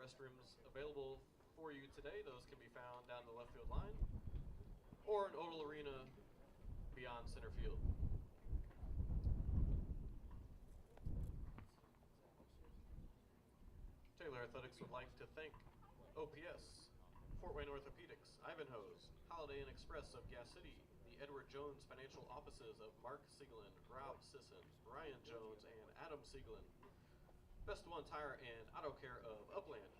restrooms available for you today. Those can be found down the left field line or in Odal Arena beyond center field. Taylor Athletics would like to thank OPS, Fort Wayne Orthopedics, Ivanhoe's, Holiday Inn Express of Gas City, the Edward Jones Financial Offices of Mark Siegelin, Rob Sisson, Ryan Jones, and Adam Siegelin, Best One Tire and Auto Care of Upland,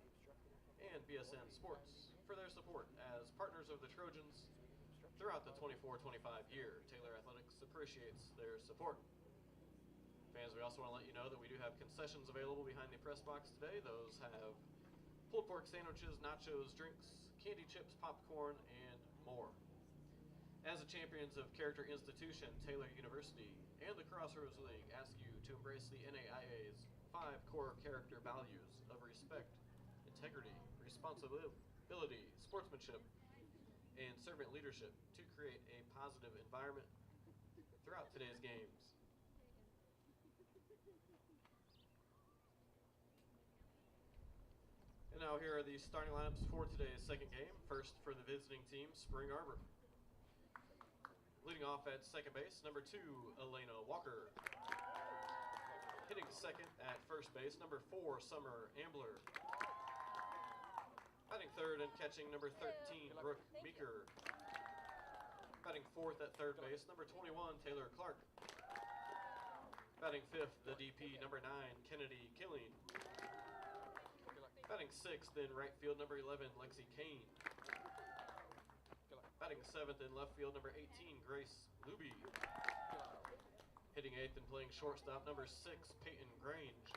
and BSN Sports for their support as partners of the Trojans throughout the 24-25 year. Taylor Athletics appreciates their support. Fans, we also want to let you know that we do have concessions available behind the press box today. Those have pulled pork sandwiches, nachos, drinks, candy chips, popcorn, and more. As the champions of character institution, Taylor University and the Crossroads League ask you to embrace the NAIA's 5 core character values of respect, integrity, responsibility, sportsmanship, and servant leadership to create a positive environment throughout today's games. And now here are the starting lineups for today's second game. First for the visiting team, Spring Arbor. Leading off at second base, number 2, Elena Walker. Hitting second at first base, number 4, Summer Ambler. Batting third and catching, number 13, Brooke Meeker. Batting fourth at third base, number 21, Taylor Clark. Batting fifth, the DP, number 9, Kennedy Killing. Batting sixth in right field, number 11, Lexi Kane. Batting seventh in left field, number 18, Grace Luby. Hitting eighth and playing shortstop, number 6, Peyton Grange.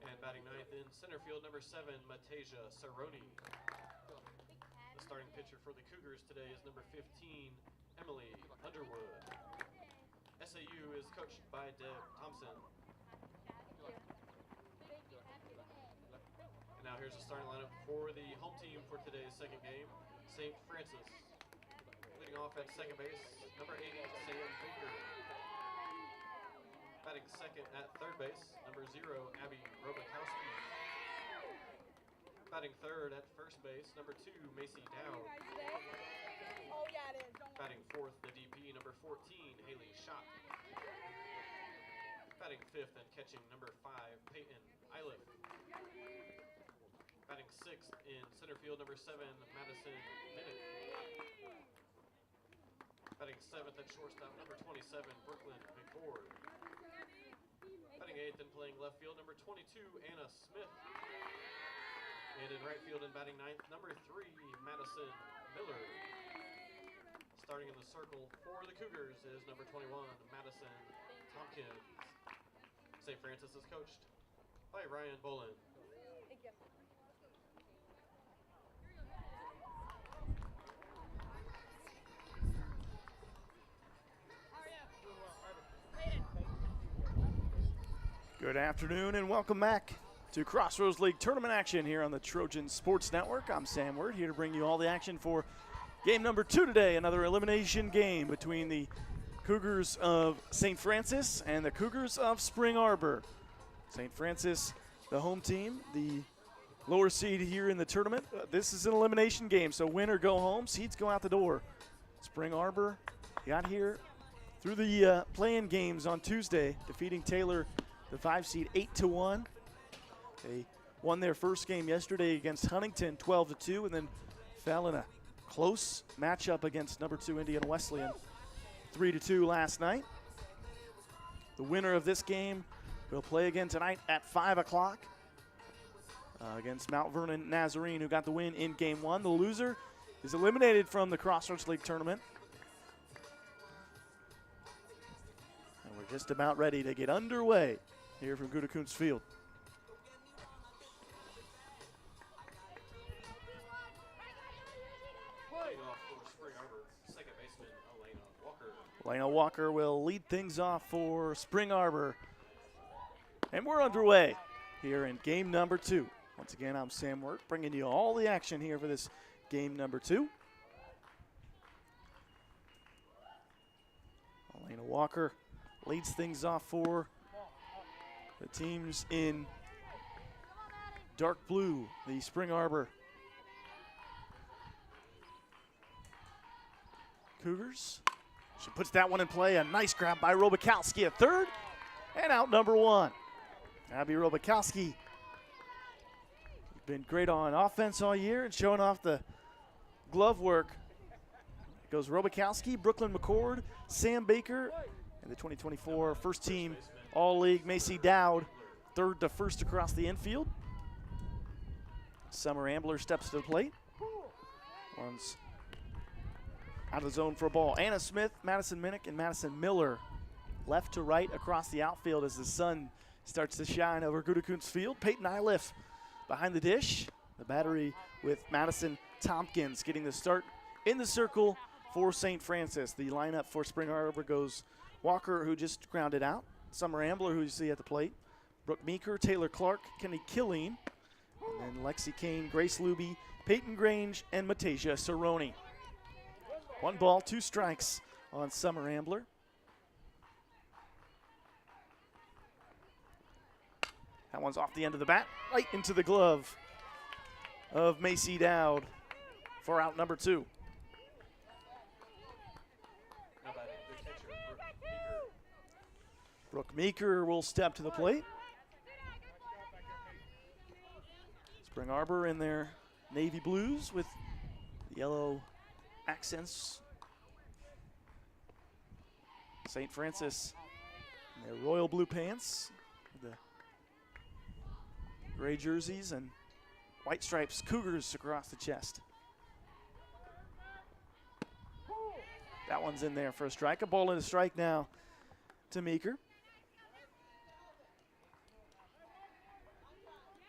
And batting ninth in center field, number 7, Matasia Cerrone. The starting pitcher for the Cougars today is number 15, Emily Underwood. SAU is coached by Deb Thompson. And now here's the starting lineup for the home team for today's second game, St. Francis. Leading off at second base, number 8, Sam Baker. Batting second at third base, number 0, Abby Robakowski. Batting third at first base, number 2, Macy Dowd. Batting fourth, the DP, number 14, Haley Schott. Batting fifth and catching, number 5, Peyton Eiliff. Batting sixth in center field, number 7, Madison Minnick. Batting seventh at shortstop, number 27, Brooklyn McFord. Batting eighth and playing left field, number 22, Anna Smith. And in right field and batting ninth, number 3, Madison Miller. Starting in the circle for the Cougars is number 21, Madison Tompkins. St. Francis is coached by Ryan Bolin. Good afternoon and welcome back to Crossroads League tournament action here on the Trojan Sports Network. I'm Sam Word, here to bring you all the action for game number 2 today, another elimination game between the Cougars of St. Francis and the Cougars of Spring Arbor. St. Francis, the home team, the lower seed here in the tournament. This is an elimination game, so win or go home, seeds go out the door. Spring Arbor got here through the play-in games on Tuesday, defeating Taylor, the 5 seed, 8-1. They won their first game yesterday against Huntington, 12-2, and then fell in a close matchup against number 2 Indiana Wesleyan, 3-2 last night. The winner of this game will play again tonight at 5 o'clock against Mount Vernon Nazarene, who got the win in game 1. The loser is eliminated from the Crossroads League tournament. And we're just about ready to get underway here from Gudakunst Field. Playing off for Spring Arbor, second baseman Elena Walker. Elena Walker will lead things off for Spring Arbor. And we're underway here in game number 2. Once again, I'm Sam Wirt, bringing you all the action here for this game number 2. Elena Walker leads things off for the teams in dark blue, the Spring Arbor Cougars. She puts that one in play. A nice grab by Robakowski at third. And out number one. Abby Robakowski. Been great on offense all year and showing off the glove work. It goes Robakowski, Brooklyn McCord, Sam Baker, and the 2024 first team All-League Macy Dowd, third to first across the infield. Summer Ambler steps to the plate. One's out of the zone for a ball. Anna Smith, Madison Minnick, and Madison Miller left to right across the outfield as the sun starts to shine over Goodekoon's field. Peyton Iliff behind the dish. The battery with Madison Tompkins getting the start in the circle for St. Francis. The lineup for Spring Arbor goes Walker, who just grounded out, Summer Ambler, who you see at the plate, Brooke Meeker, Taylor Clark, Kenny Killeen, and then Lexi Kane, Grace Luby, Peyton Grange, and Matasia Cerrone. 1 ball, 2 strikes on Summer Ambler. That one's off the end of the bat, right into the glove of Macy Dowd for out number 2. Brooke Meeker will step to the plate. Spring Arbor in their navy blues with yellow accents. St. Francis in their royal blue pants, the gray jerseys and white stripes, Cougars across the chest. That one's in there for a strike. A ball and a strike now to Meeker.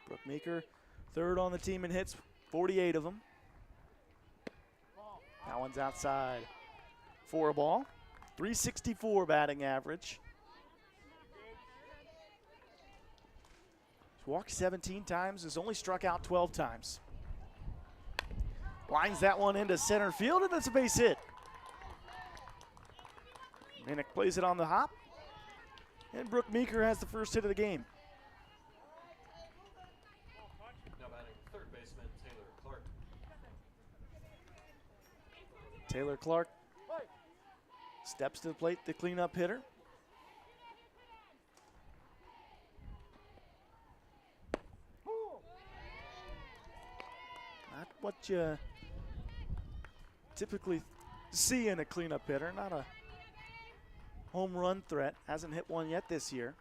Brooke Meeker, third on the team in hits, 48 of them. That one's outside for a ball. 364 batting average. He's walked 17 times, has only struck out 12 times. Lines that one into center field, and that's a base hit. Minnick plays it on the hop, and Brooke Meeker has the first hit of the game. Now batting third baseman Taylor Clark. Taylor Clark steps to the plate, the cleanup hitter. Not what you typically see in a cleanup hitter, not a home run threat. Hasn't hit one yet this year.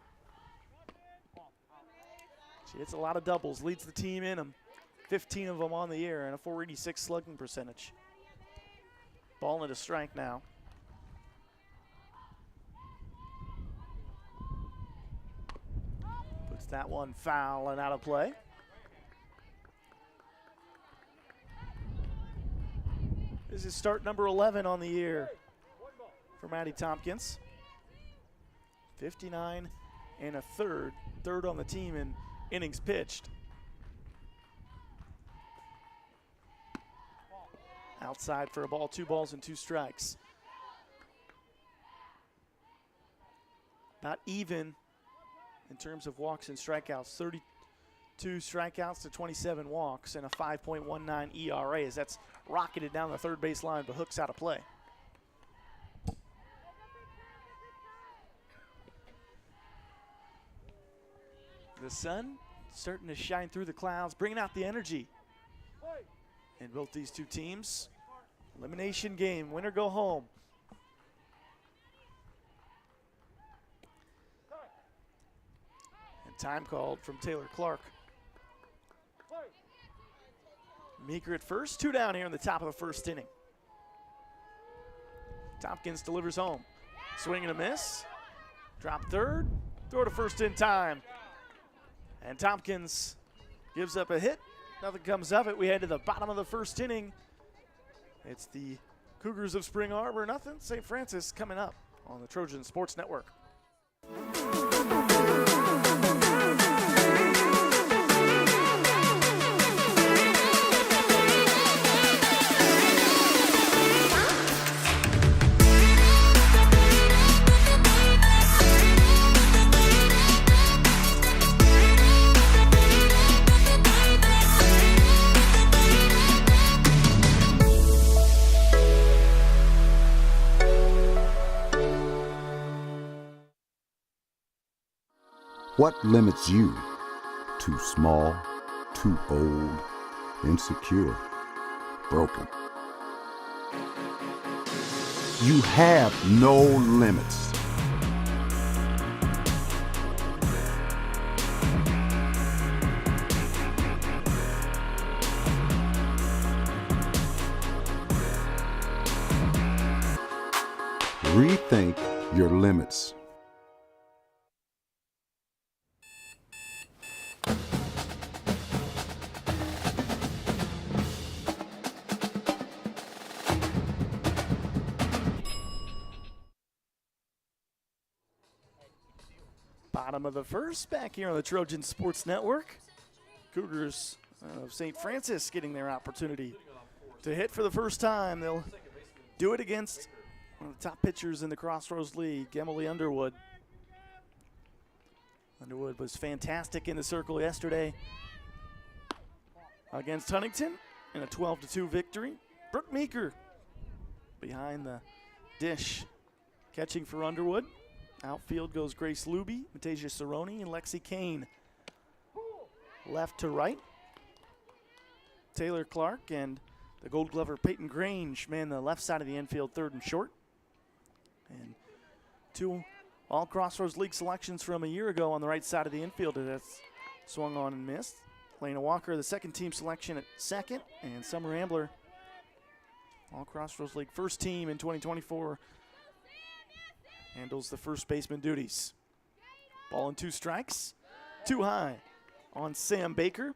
She hits a lot of doubles, leads the team in them. 15 of them on the year and a .486 slugging percentage. Ball and a strike now. Puts that one foul and out of play. This is start number 11 on the year for Maddie Tompkins. 59 and a third on the team in innings pitched. Outside for a ball, 2 balls and 2 strikes. About even in terms of walks and strikeouts. 32 strikeouts to 27 walks and a 5.19 ERA as that's rocketed down the third base line, but Hook's out of play. The sun starting to shine through the clouds, bringing out the energy in both these two teams. Elimination game, winner go home. And time called from Taylor Clark. Meeker at first, 2 down here in the top of the first inning. Tompkins delivers home. Swing and a miss. Drop third, throw to first in time. And Tompkins gives up a hit. Nothing comes of it. We head to the bottom of the first inning. It's the Cougars of Spring Arbor, nothing. St. Francis coming up on the Trojan Sports Network. What limits you? Too small, too old, insecure, broken. You have no limits. Rethink your limits. Bottom of the first, back here on the Trojan Sports Network. Cougars of St. Francis getting their opportunity to hit for the first time. They'll do it against one of the top pitchers in the Crossroads League, Emily Underwood. Underwood was fantastic in the circle yesterday against Huntington in a 12-2 victory. Brooke Meeker behind the dish, catching for Underwood. Outfield goes Grace Luby, Matasia Cerrone, and Lexi Kane. Left to right, Taylor Clark and the Gold Glover Peyton Grange man the left side of the infield, third and short. And two all Crossroads League selections from a year ago on the right side of the infield that's swung on and missed. Lena Walker, the second team selection at second, and Summer Ambler, all Crossroads League first team in 2024, handles the first baseman duties. Ball and 2 strikes, too high on Sam Baker.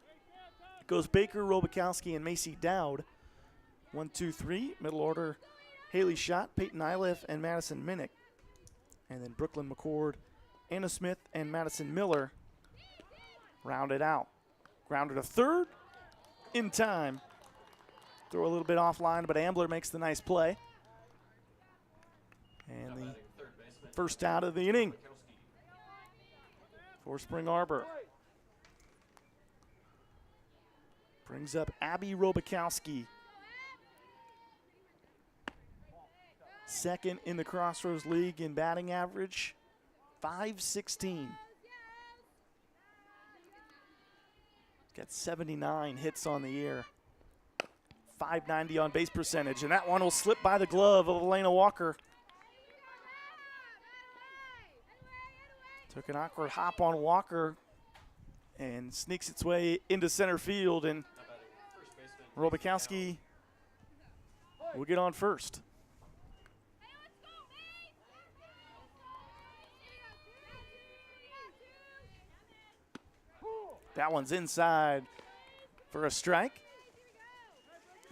It goes Baker, Robakowski, and Macy Dowd. 1, 2, 3, middle order, Haley Schott, Peyton Iliff, and Madison Minnick. And then Brooklyn McCord, Anna Smith, and Madison Miller rounded out. Grounded to third in time. Throw a little bit offline, but Ambler makes the nice play. And the first out of the inning for Spring Arbor. Brings up Abby Robakowski. Second in the Crossroads League in batting average, .516. Got 79 hits on the year, .590 on base percentage, and that one will slip by the glove of Elena Walker. Took an awkward hop on Walker and sneaks its way into center field, and Robakowski will get on first. That one's inside for a strike.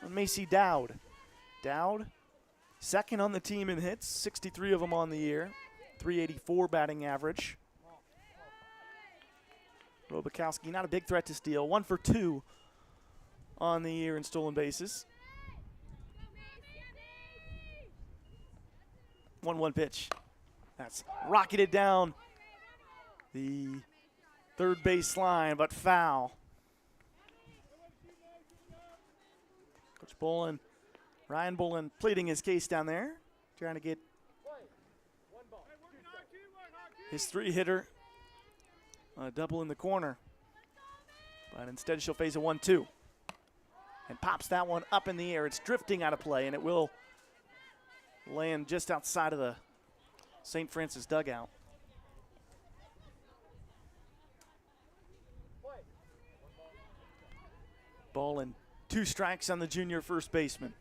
And Macy Dowd. Dowd, second on the team in hits, 63 of them on the year, .384 batting average. Robakowski, not a big threat to steal, 1 for 2 on the year in stolen bases. 1-1 pitch. That's rocketed down the third base line, but foul. Coach Bolin, Ryan Bolin, pleading his case down there, trying to get his 3-hitter a double in the corner. But instead she'll face a 1-2. And pops that one up in the air. It's drifting out of play, and it will land just outside of the St. Francis dugout. Ball and 2 strikes on the junior first baseman.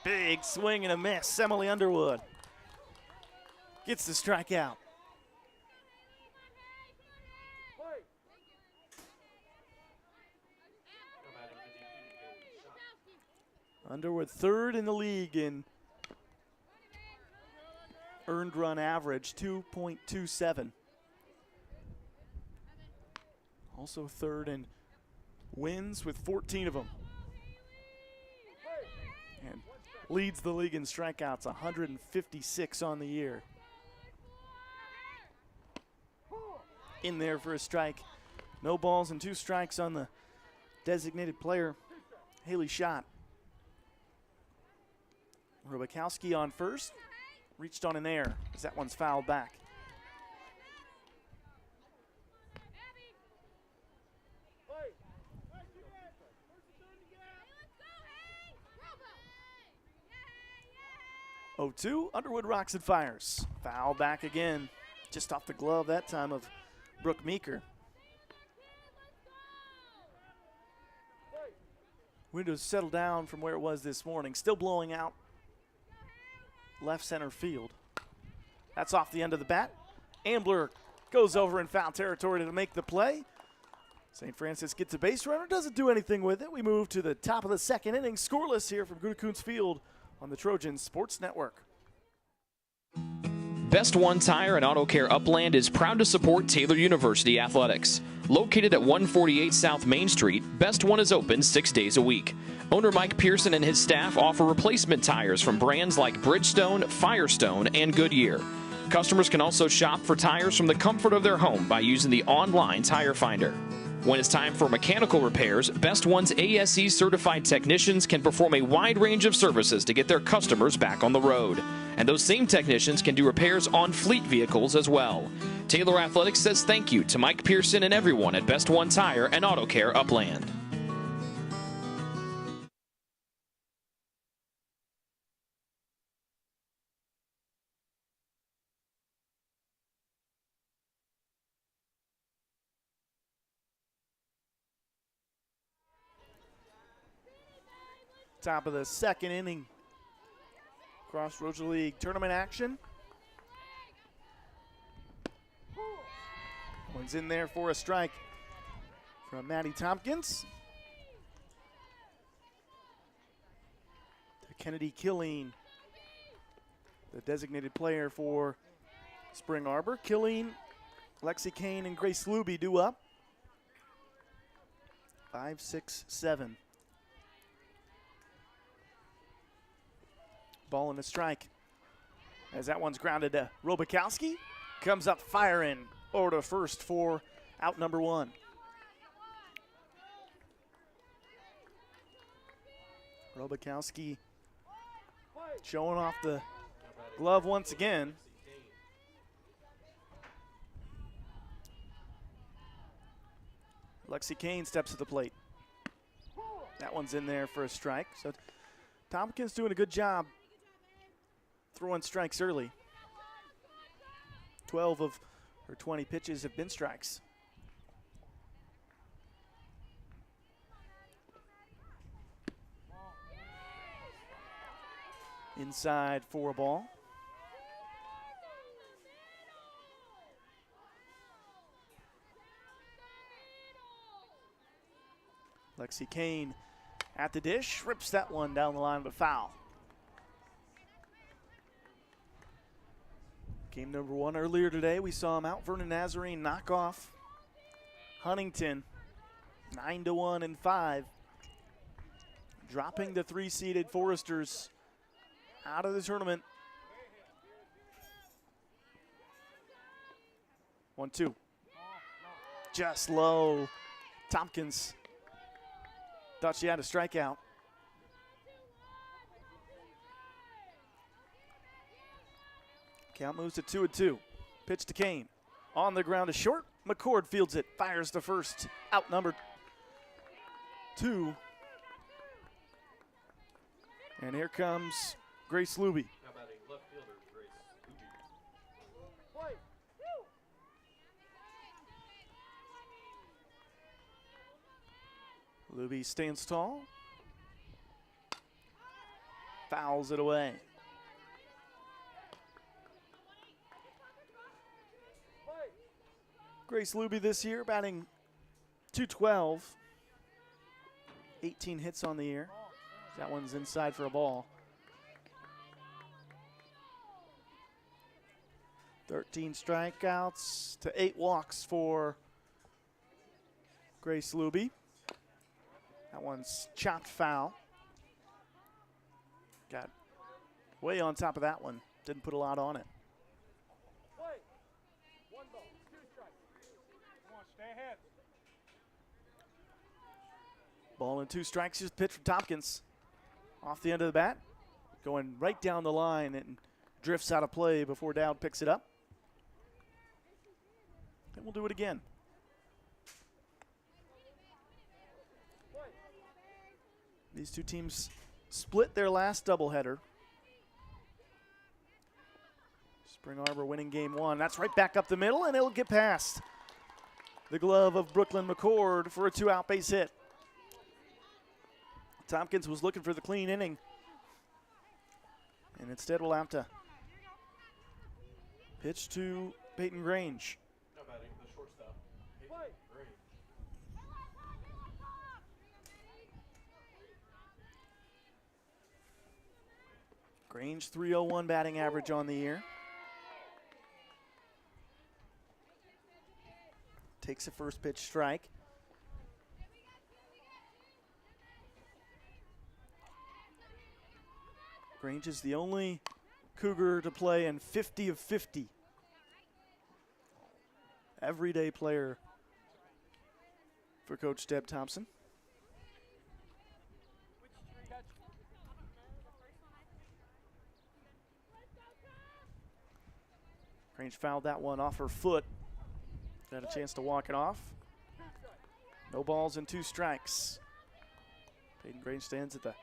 Big swing and a miss. Emily Underwood gets the strikeout. Underwood third in the league in earned run average, 2.27. Also third in wins with 14 of them. And leads the league in strikeouts, 156 on the year. In there for a strike. No balls and 2 strikes on the designated player, Haley Schott. Robakowski on first. Reached on an air as that one's fouled back. 0-2, Underwood rocks and fires. Foul back again, just off the glove that time of Brooke Meeker. Wind has settled down from where it was this morning, still blowing out left center field. That's off the end of the bat. Ambler goes over in foul territory to make the play. St. Francis gets a base runner, doesn't do anything with it. We move to the top of the second inning, scoreless here from Goodekoons Field on the Trojan Sports Network. Best One Tire and Auto Care Upland is proud to support Taylor University Athletics. Located at 148 South Main Street, Best One is open 6 days a week. Owner Mike Pearson and his staff offer replacement tires from brands like Bridgestone, Firestone, and Goodyear. Customers can also shop for tires from the comfort of their home by using the online tire finder. When it's time for mechanical repairs, Best One's ASE certified technicians can perform a wide range of services to get their customers back on the road. And those same technicians can do repairs on fleet vehicles as well. Taylor Athletics says thank you to Mike Pearson and everyone at Best One Tire and Auto Care Upland. Top of the second inning. Crossroads League tournament action. One's in there for a strike from Maddie Tompkins. To Kennedy Killeen, the designated player for Spring Arbor. Killeen, Lexi Kane, and Grace Luby due up. 5, 6, 7. Ball and a strike. As that one's grounded to Robakowski. Comes up firing over to first for out number one. Robakowski showing off the glove once again. Lexi Kane steps to the plate. That one's in there for a strike. So Tompkins doing a good job throwing strikes early. 12 of her 20 pitches have been strikes. Inside for a ball. Lexi Kane at the dish, rips that one down the line of a foul. Game number one earlier today, we saw Mount Vernon Nazarene knock off Huntington 9-1 and 5, dropping the 3-seeded Foresters out of the tournament. 1-2. Just low. Tompkins thought she had a strikeout. Count moves to 2-2. Pitch to Kane. On the ground to short. McCord fields it. Fires to first. Out number 2. And here comes Grace Luby. How about a left fielder, Grace Luby? Luby stands tall. Fouls it away. Grace Luby this year batting .212. 18 hits on the year. That one's inside for a ball. 13 strikeouts to 8 walks for Grace Luby. That one's chopped foul. Got way on top of that one. Didn't put a lot on it. Ball and 2 strikes, just pitch from Tompkins. Off the end of the bat, going right down the line and drifts out of play before Dowd picks it up. And we'll do it again. These two teams split their last doubleheader. Spring Arbor winning game 1. That's right back up the middle, and it'll get past the glove of Brooklyn McCord for a 2-out base hit. Tompkins was looking for the clean inning, and instead will have to pitch to Peyton Grange. Now batting the shortstop, Peyton Grange. Grange, 301 batting average on the year. Takes a first pitch strike. Grange is the only Cougar to play in 50 of 50. Everyday player for Coach Deb Thompson. Grange fouled that one off her foot. Got a chance to walk it off. No balls and 2 strikes. Peyton Grange stands at the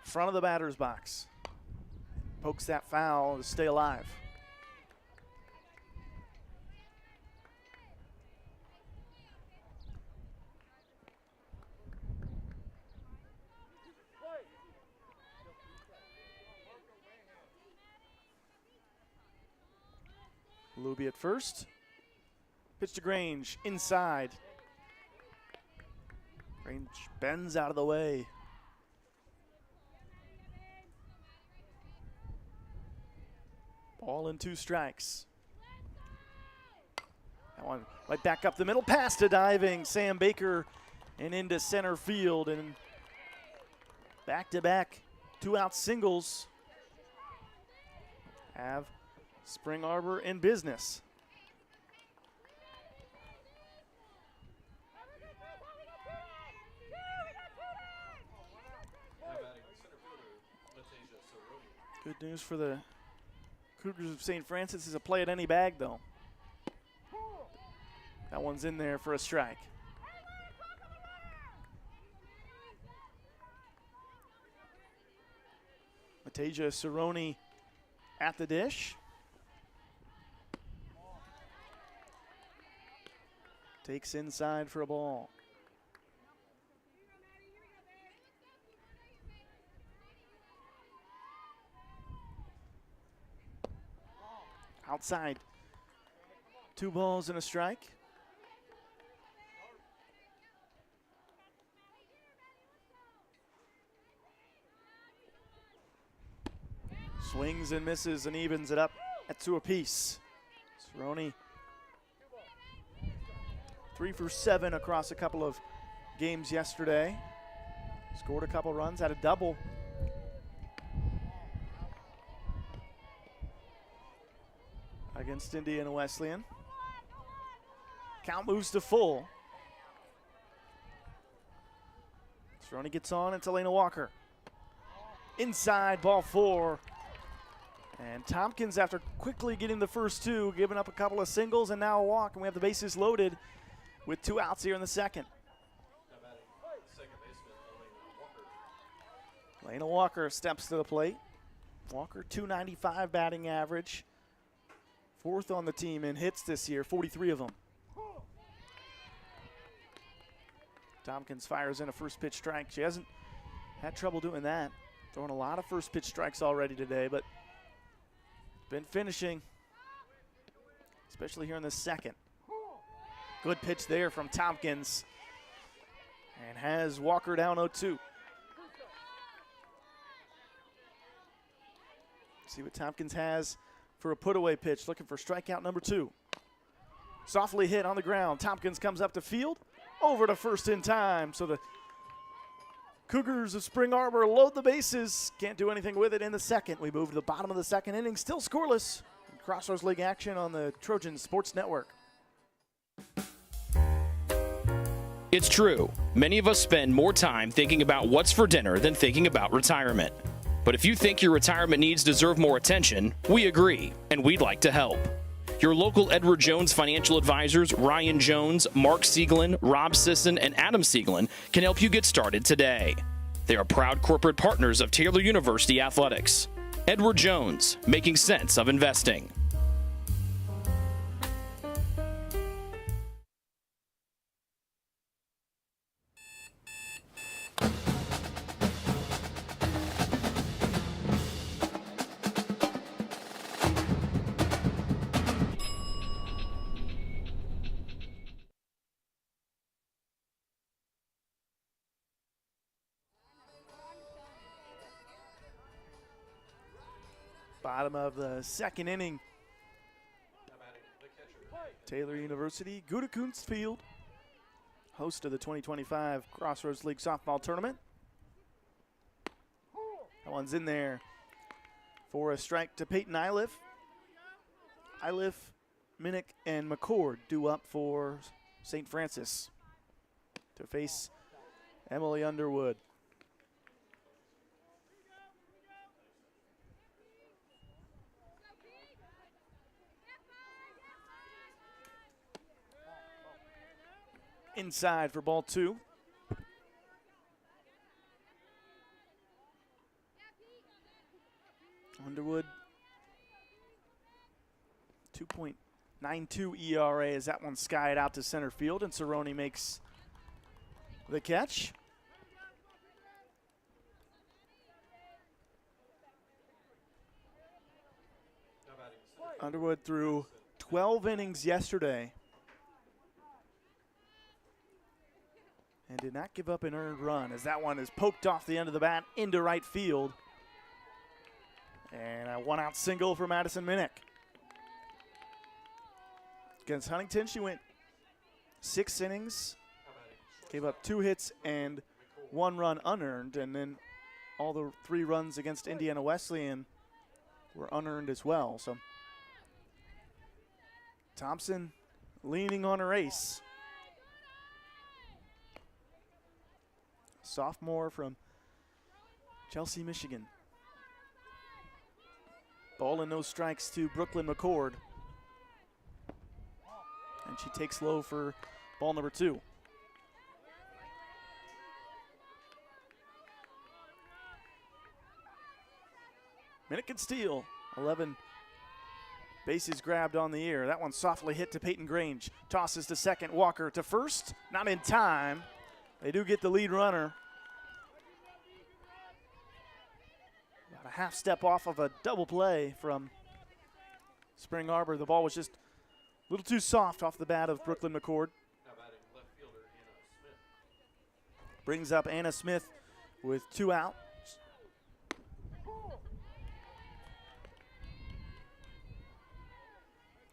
front of the batter's box. Pokes that foul to stay alive. Luby at first. Pitch to Grange, inside. Grange bends out of the way. Ball and 2 strikes. That one right back up the middle, past a diving Sam Baker and into center field. And back-to-back 2-out singles have Spring Arbor in business. Good news for the Cougars of St. Francis is a play at any bag, though. That one's in there for a strike. Matasia Cerrone at the dish. Takes inside for a ball. Outside. 2 balls and a strike. Swings and misses and evens it up at 2 apiece. Cerrone 3 for 7 across a couple of games yesterday. Scored a couple runs, had a double. Against Indiana Wesleyan. Count moves to full. Cerrone gets on, it's Elena Walker. Inside, ball 4. And Tompkins, after quickly getting the first 2, giving up a couple of singles and now a walk, and we have the bases loaded with 2 outs here in the second. Second baseman, Elena Walker steps to the plate. Walker, 295 batting average. 4th on the team in hits this year, 43 of them. Tompkins fires in a first pitch strike. She hasn't had trouble doing that. Throwing a lot of first pitch strikes already today, but been finishing, especially here in the second. Good pitch there from Tompkins, and has Walker down 0-2. See what Tompkins has for a put-away pitch, looking for strikeout number 2. Softly hit on the ground. Tompkins comes up to field, over to first in time. So the Cougars of Spring Arbor load the bases. Can't do anything with it in the second. We move to the bottom of the second inning, still scoreless. Crossroads League action on the Trojan Sports Network. It's true. Many of us spend more time thinking about what's for dinner than thinking about retirement. But if you think your retirement needs deserve more attention, we agree, and we'd like to help. Your local Edward Jones financial advisors, Ryan Jones, Mark Sieglin, Rob Sisson, and Adam Sieglin, can help you get started today. They are proud corporate partners of Taylor University Athletics. Edward Jones, making sense of investing. Bottom of the second inning. Now batting the catcher. Taylor University, Gudekunst Field, host of the 2025 Crossroads League Softball Tournament. That one's in there for a strike to Peyton Iliff. Iliff, Minnick, and McCord due up for St. Francis to face Emily Underwood. Inside for ball 2. Underwood, 2.92 ERA as that one skied out to center field, and Cerrone makes the catch. Now batting center. Underwood threw 12 innings yesterday and did not give up an earned run as that one is poked off the end of the bat into right field. And a one-out single for Madison Minnick. Against Huntington, she went 6 innings, Now batting gave up 2 hits and 1 run unearned, and then all the 3 runs against Indiana Wesleyan were unearned as well. So Thompson leaning on her ace. Sophomore from Chelsea, Michigan. Ball and no strikes to Brooklyn McCord. And she takes low for ball number 2. Minnick can steal. 11 bases grabbed on the year. That one softly hit to Peyton Grange. Tosses to second. Walker to first. Not in time. They do get the lead runner. About a half step off of a double play from Spring Arbor. The ball was just a little too soft off the bat of Brooklyn McCord. Now batting left fielder Anna Smith. Brings up Anna Smith with 2 out.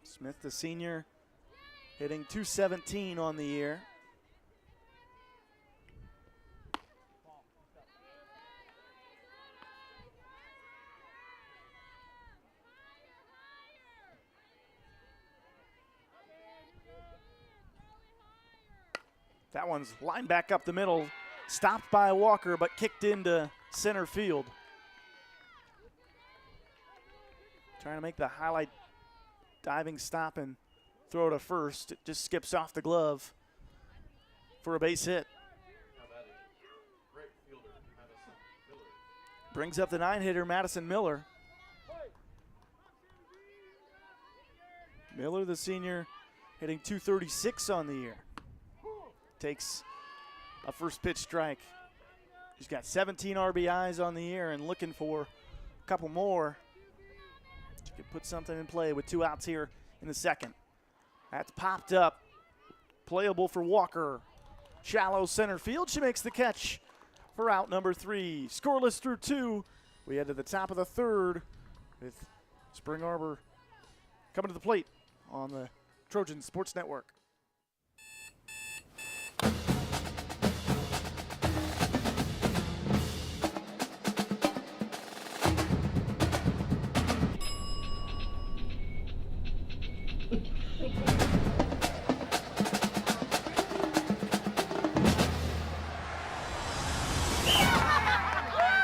Smith, the senior, hitting .217 on the year. That one's lined back up the middle, stopped by Walker, but kicked into center field. Trying to make the highlight diving stop and throw to first. It just skips off the glove for a base hit. Now batting right fielder Madison Miller. Brings up the 9-hitter, Madison Miller. Miller, the senior, hitting .236 on the year. Takes a first pitch strike. She's got 17 RBIs on the year and looking for a couple more. She could put something in play with 2 outs here in the second. That's popped up. Playable for Walker. Shallow center field. She makes the catch for out number 3. Scoreless through 2. We head to the top of the third with Spring Arbor coming to the plate on the Trojan Sports Network.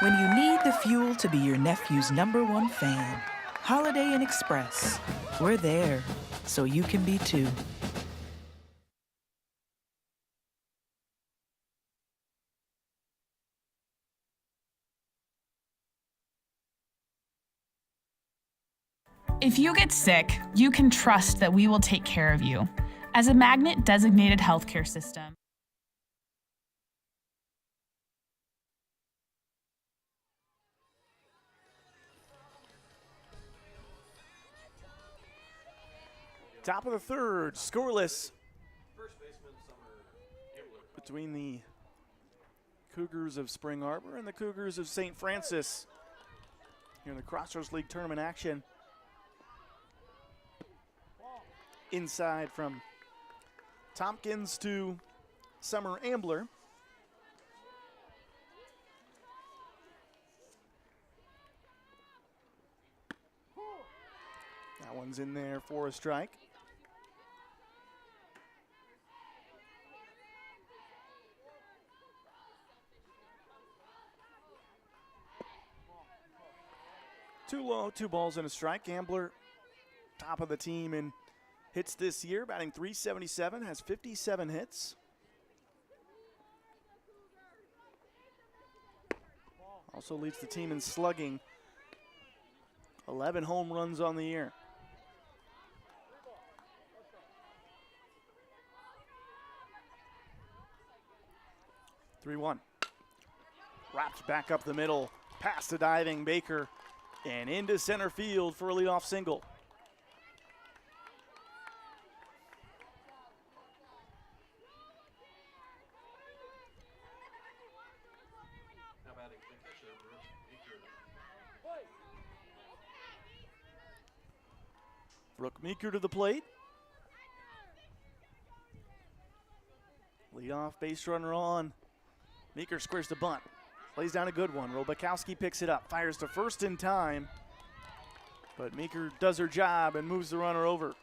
When you need the fuel to be your nephew's #1 fan, Holiday Inn Express. We're there, so you can be too. If you get sick, you can trust that we will take care of you. As a Magnet-designated healthcare system, Top of the third, scoreless First baseman Summer Gabler. between the Cougars of Spring Arbor and the Cougars of St. Francis. here in the Crossroads League tournament action. Inside from Tompkins to Summer Ambler. That one's in there for a strike. Too low, 2 balls and a strike. Ambler, top of the team in hits this year, batting .377, has 57 hits. Also leads the team in slugging, 11 home runs on the year. (3-1). Wrapped back up the middle, past the diving Baker, and into center field for a leadoff single. Now batting the catcher, Brooke Meeker to the plate. Leadoff base runner on. Meeker squares the bunt. Lays down a good one. Robakowski picks it up. Fires to first in time. But Meeker does her job and moves the runner over.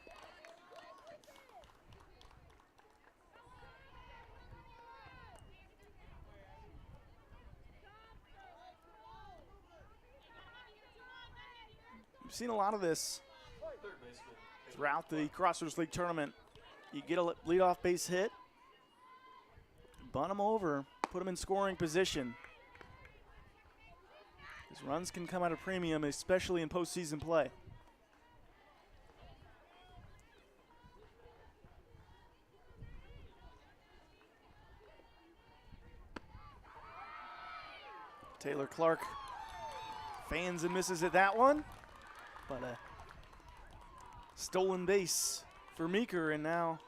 We've seen a lot of this throughout the Crossroads League tournament. You get a leadoff base hit, bunt them over, put them in scoring position. His runs can come at a premium, especially in postseason play. Taylor Clark fans and misses at that one, but a stolen base for Meeker, and now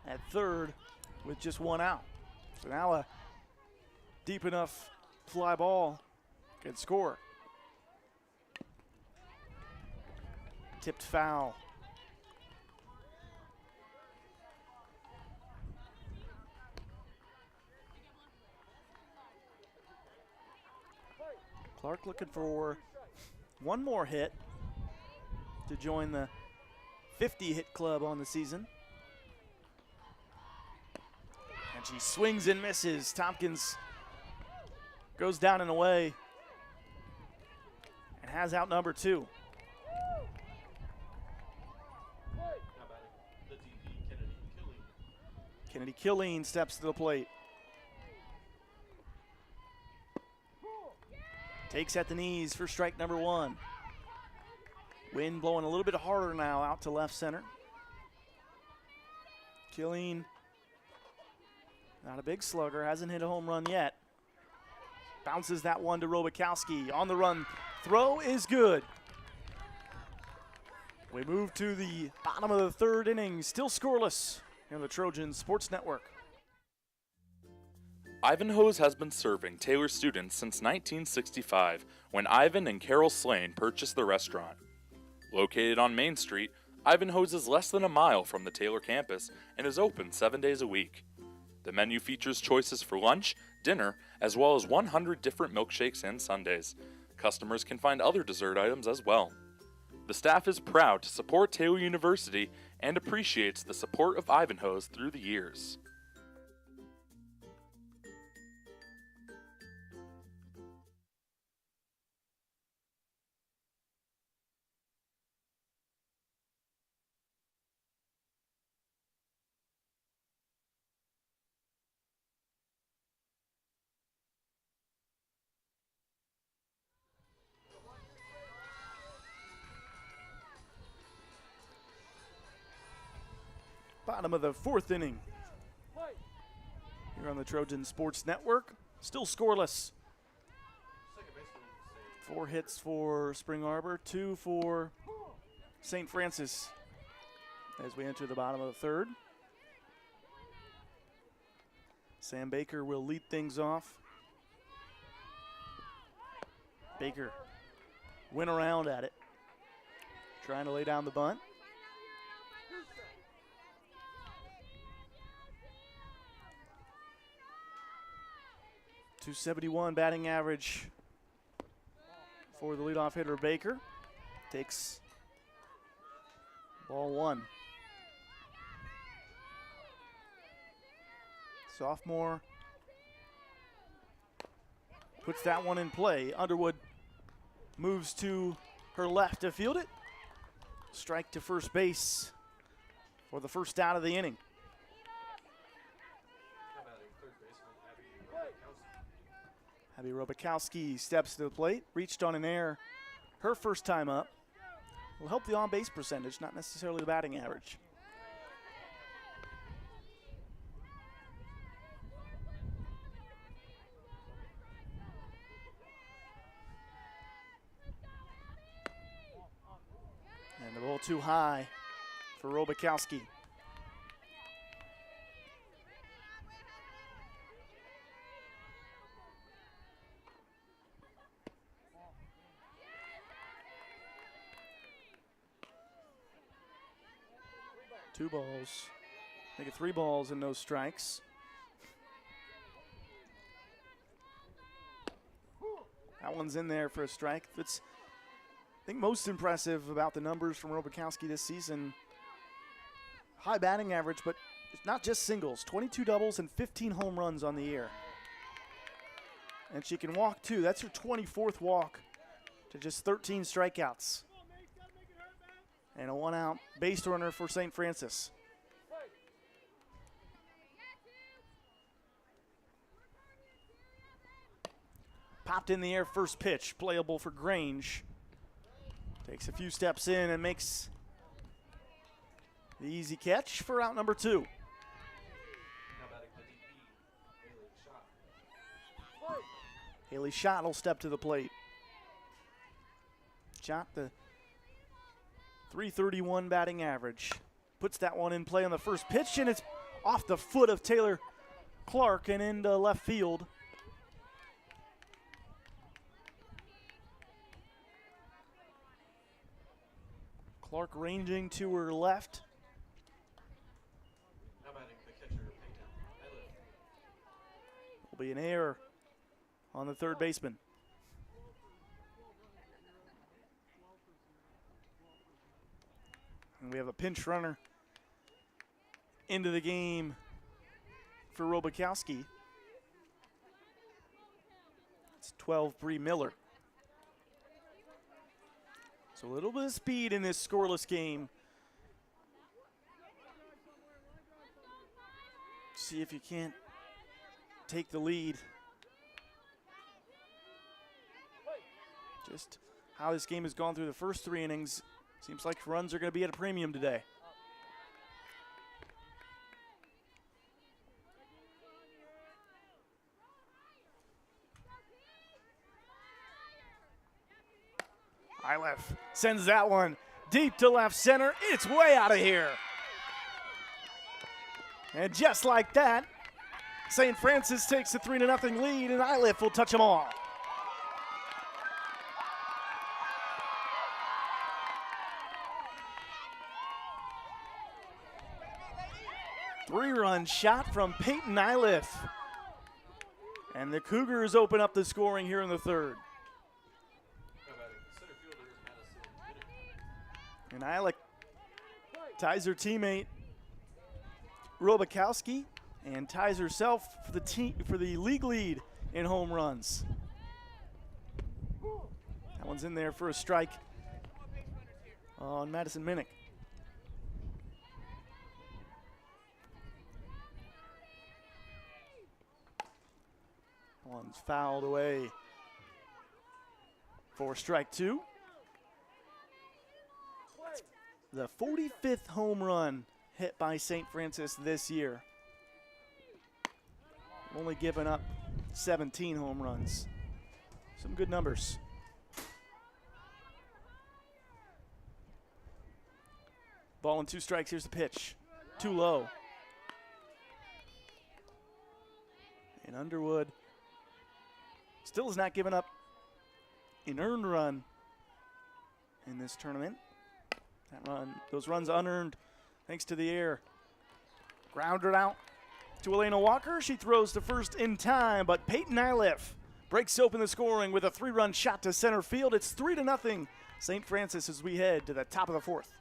at third with just 1 out. So now a deep enough fly ball can score. Tipped foul. Clark looking for 1 more hit to join the 50 hit club on the season. And she swings and misses. Tompkins goes down and away and has out number 2. Kennedy Killeen steps to the plate. Takes at the knees for strike number 1. Wind blowing a little bit harder now out to left center. Killeen, not a big slugger, hasn't hit a home run yet. Bounces that one to Robakowski. On the run, throw is good. We move to the bottom of the 3rd inning, still scoreless here on the Trojan Sports Network. Ivanhoe's has been serving Taylor students since 1965, when Ivan and Carol Slane purchased the restaurant. Located on Main Street, Ivanhoe's is less than a mile from the Taylor campus and is open 7 days a week. The menu features choices for lunch, dinner, as well as 100 different milkshakes and sundaes. Customers can find other dessert items as well. The staff is proud to support Taylor University and appreciates the support of Ivanhoe's through the years. Bottom of the 4th inning here on the Trojan Sports Network. Still scoreless. 4 hits for Spring Arbor, 2 for St. Francis as we enter the bottom of the 3rd. Sam Baker will lead things off. Baker went around at it, trying to lay down the bunt. .271 batting average for the leadoff hitter Baker. Takes ball one. Sophomore puts that one in play. Underwood moves to her left to field it. Strike to first base for the first out of the inning. Abby Robakowski steps to the plate, reached on an error her first time up. Will help the on-base percentage, not necessarily the batting average. And the ball too high for Robakowski. Two balls, make it 3 balls and no strikes. That one's in there for a strike. That's, I think, most impressive about the numbers from Robakowski this season. High batting average, but it's not just singles. 22 doubles and 15 home runs on the year. And she can walk too. That's her 24th walk to just 13 strikeouts. And a 1-out base runner for St. Francis. Popped in the air, first pitch, playable for Grange. Takes a few steps in and makes the easy catch for out number 2. Haley Schott will step to the plate. Schott, the .331 batting average. Puts that one in play on the first pitch, and it's off the foot of Taylor Clark and into left field. Clark ranging to her left. Now batting the catcher, Peyton. Will be an error on the third baseman. And we have a pinch runner into the game for Robakowski. It's 12 Bree Miller. So a little bit of speed in this scoreless game. See if you can't take the lead. Just how this game has gone through the first 3 innings. Seems like runs are going to be at a premium today. Ilef sends that one deep to left center. It's way out of here. And just like that, St. Francis takes a 3-0 lead, and Ilef will touch them all. Three-run shot from Peyton Ilef. And the Cougars open up the scoring here in the third. And Ilef ties her teammate Robakowski and ties herself for the league lead in home runs. That one's in there for a strike on Madison Minnick. One's fouled away for strike 2. The 45th home run hit by St. Francis this year. Only given up 17 home runs. Some good numbers. Ball and 2 strikes. Here's the pitch. Too low. And Underwood still has not given up an earned run in this tournament. Those runs unearned thanks to the air. Grounded out to Elena Walker. She throws to first in time, but Peyton Iliff breaks open the scoring with a 3-run shot to center field. It's 3-0 St. Francis as we head to the top of the fourth.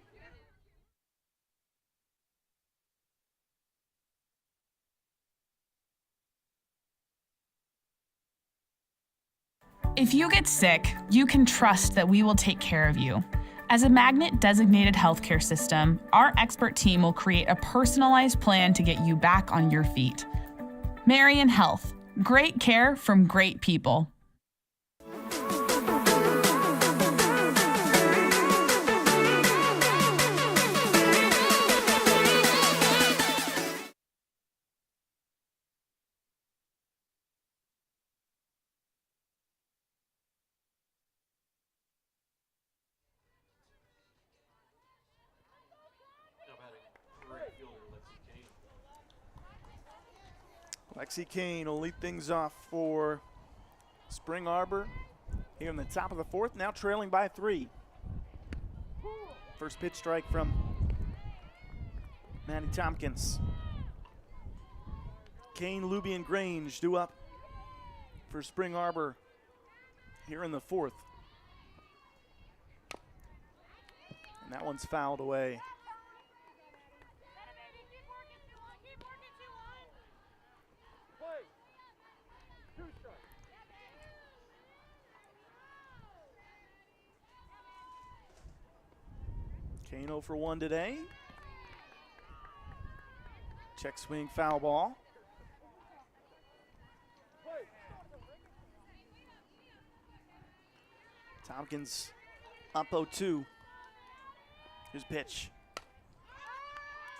If you get sick, you can trust that we will take care of you. As a Magnet-designated healthcare system, our expert team will create a personalized plan to get you back on your feet. Marion Health. Great care from great people. Lexi Kane will lead things off for Spring Arbor here in the top of the fourth, now trailing by 3. First pitch strike from Maddie Tompkins. Kane, Luby, and Grange due up for Spring Arbor here in the fourth. And that one's fouled away. Kane 0 for 1 today. Check swing, foul ball. Tompkins up 0-2. Here's pitch.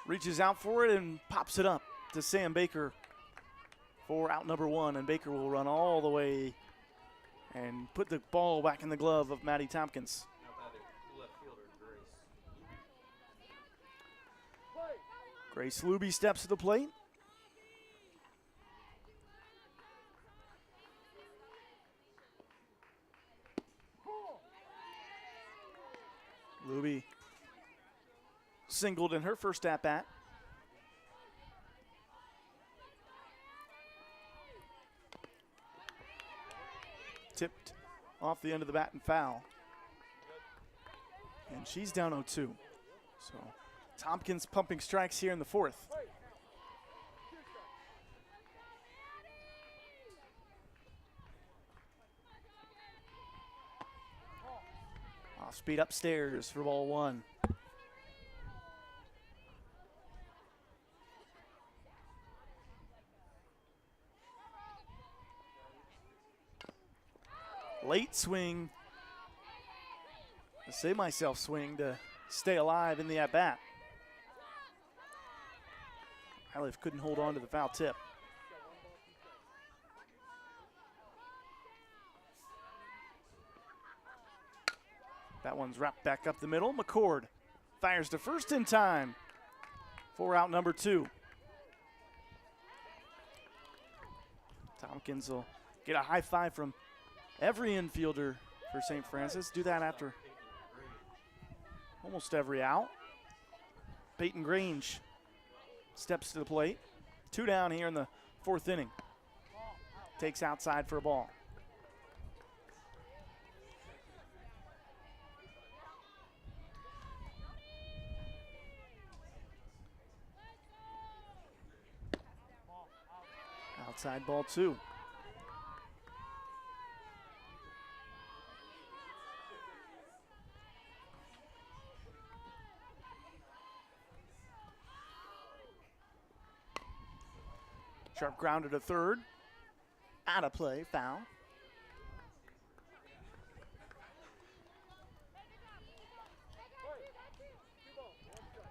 Reaches out for it and pops it up to Sam Baker for out number 1. And Baker will run all the way and put the ball back in the glove of Maddie Tompkins. Grace Luby steps to the plate. Luby singled in her first at-bat. Tipped off the end of the bat and foul. And she's down 0-2. So Tompkins pumping strikes here in the fourth. Off speed upstairs for ball 1. Late swing. I say myself swing to stay alive in the at-bat. Iliff couldn't hold on to the foul tip. That one's wrapped back up the middle. McCord fires to first in time for out number 2. Tompkins will get a high five from every infielder for St. Francis. Do that after almost every out. Peyton Grange steps to the plate. 2 down here in the fourth inning. Takes outside for a ball. Outside ball 2. Sharp grounded to third. Out of play, foul.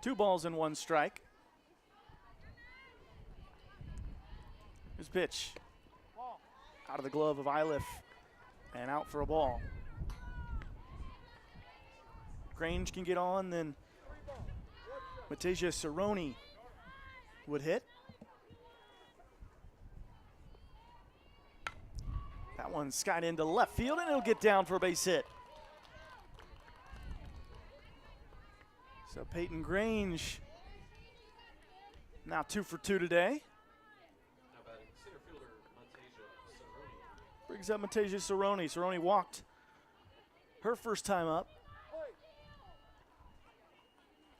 Two balls and 1 strike. Here's pitch. Out of the glove of Iliff and out for a ball. Grange can get on, then Matasia Cerrone would hit. That one skied into left field, and it'll get down for a base hit. So Peyton Grange now 2 for 2 today. Now batting center fielder Montasia Cerrone. Brings up Montasia Cerrone. Cerrone walked her first time up.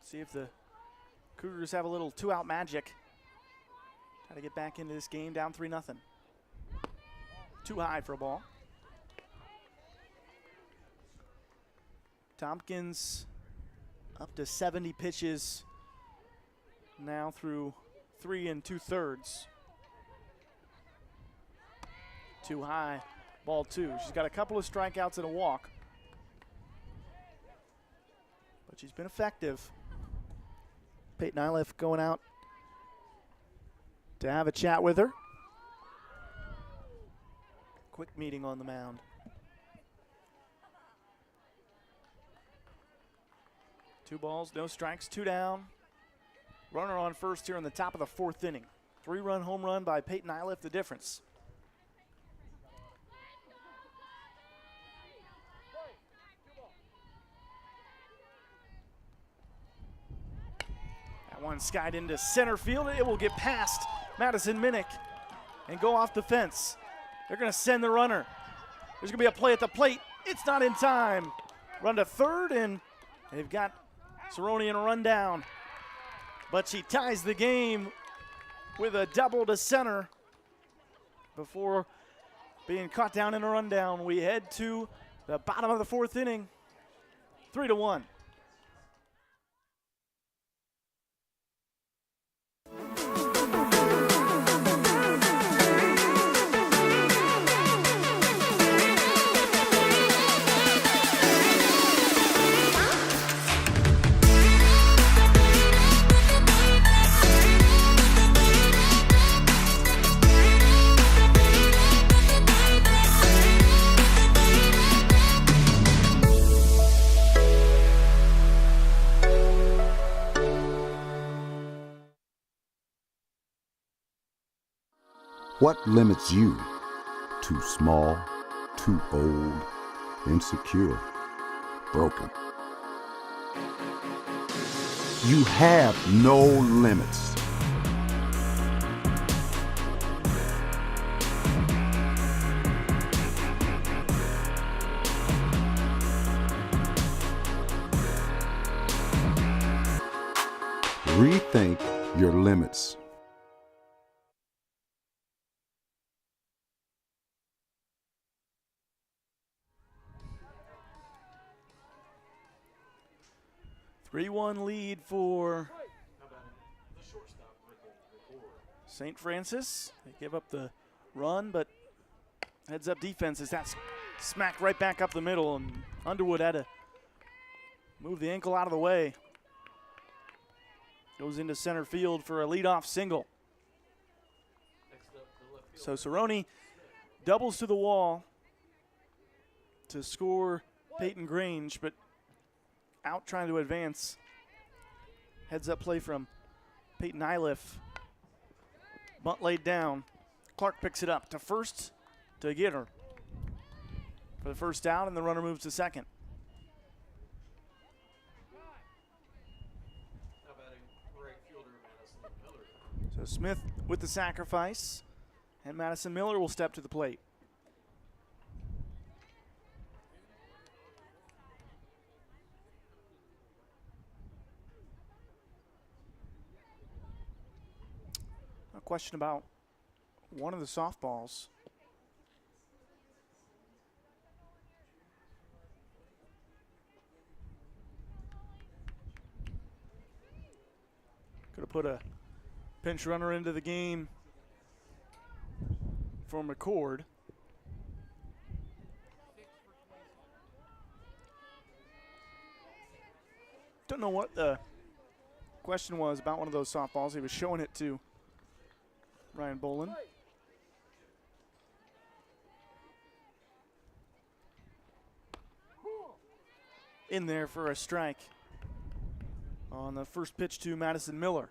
See if the Cougars have a little 2-out magic. Try to get back into this game, down 3-0. Too high for a ball. Tompkins up to 70 pitches now through 3 2/3. Too high, ball 2. She's got a couple of strikeouts and a walk, but she's been effective. Peyton Iliff going out to have a chat with her. Quick meeting on the mound. Two balls, no strikes, 2 down. Runner on first here in the top of the 4th inning. 3-run home run by Peyton Iliff, the difference. That one skied into center field. It will get past Madison Minnick and go off the fence. They're going to send the runner. There's going to be a play at the plate. It's not in time. Run to third, and they've got Cerrone in a run down. But she ties the game with a double to center before being caught down in a rundown. We head to the bottom of the 4th inning, 3-1. What limits you? Too small, too old, insecure, broken. You have no limits. Rethink your limits. Three-1 lead for St. Francis. They give up the run, but heads up defense as that's smacked right back up the middle, and Underwood had to move the ankle out of the way. Goes into center field for a leadoff single. So Cerrone doubles to the wall to score Peyton Grange, but out trying to advance. Heads up play from Peyton Iliff. Bunt laid down. Clark picks it up to first to get her for the first down, and the runner moves to second. So Smith with the sacrifice, and Madison Miller will step to the plate. A question about one of the softballs. Could have put a pinch runner into the game for McCord. Don't know what the question was about one of those softballs. He was showing it to Ryan Bolin. In there for a strike on the first pitch to Madison Miller.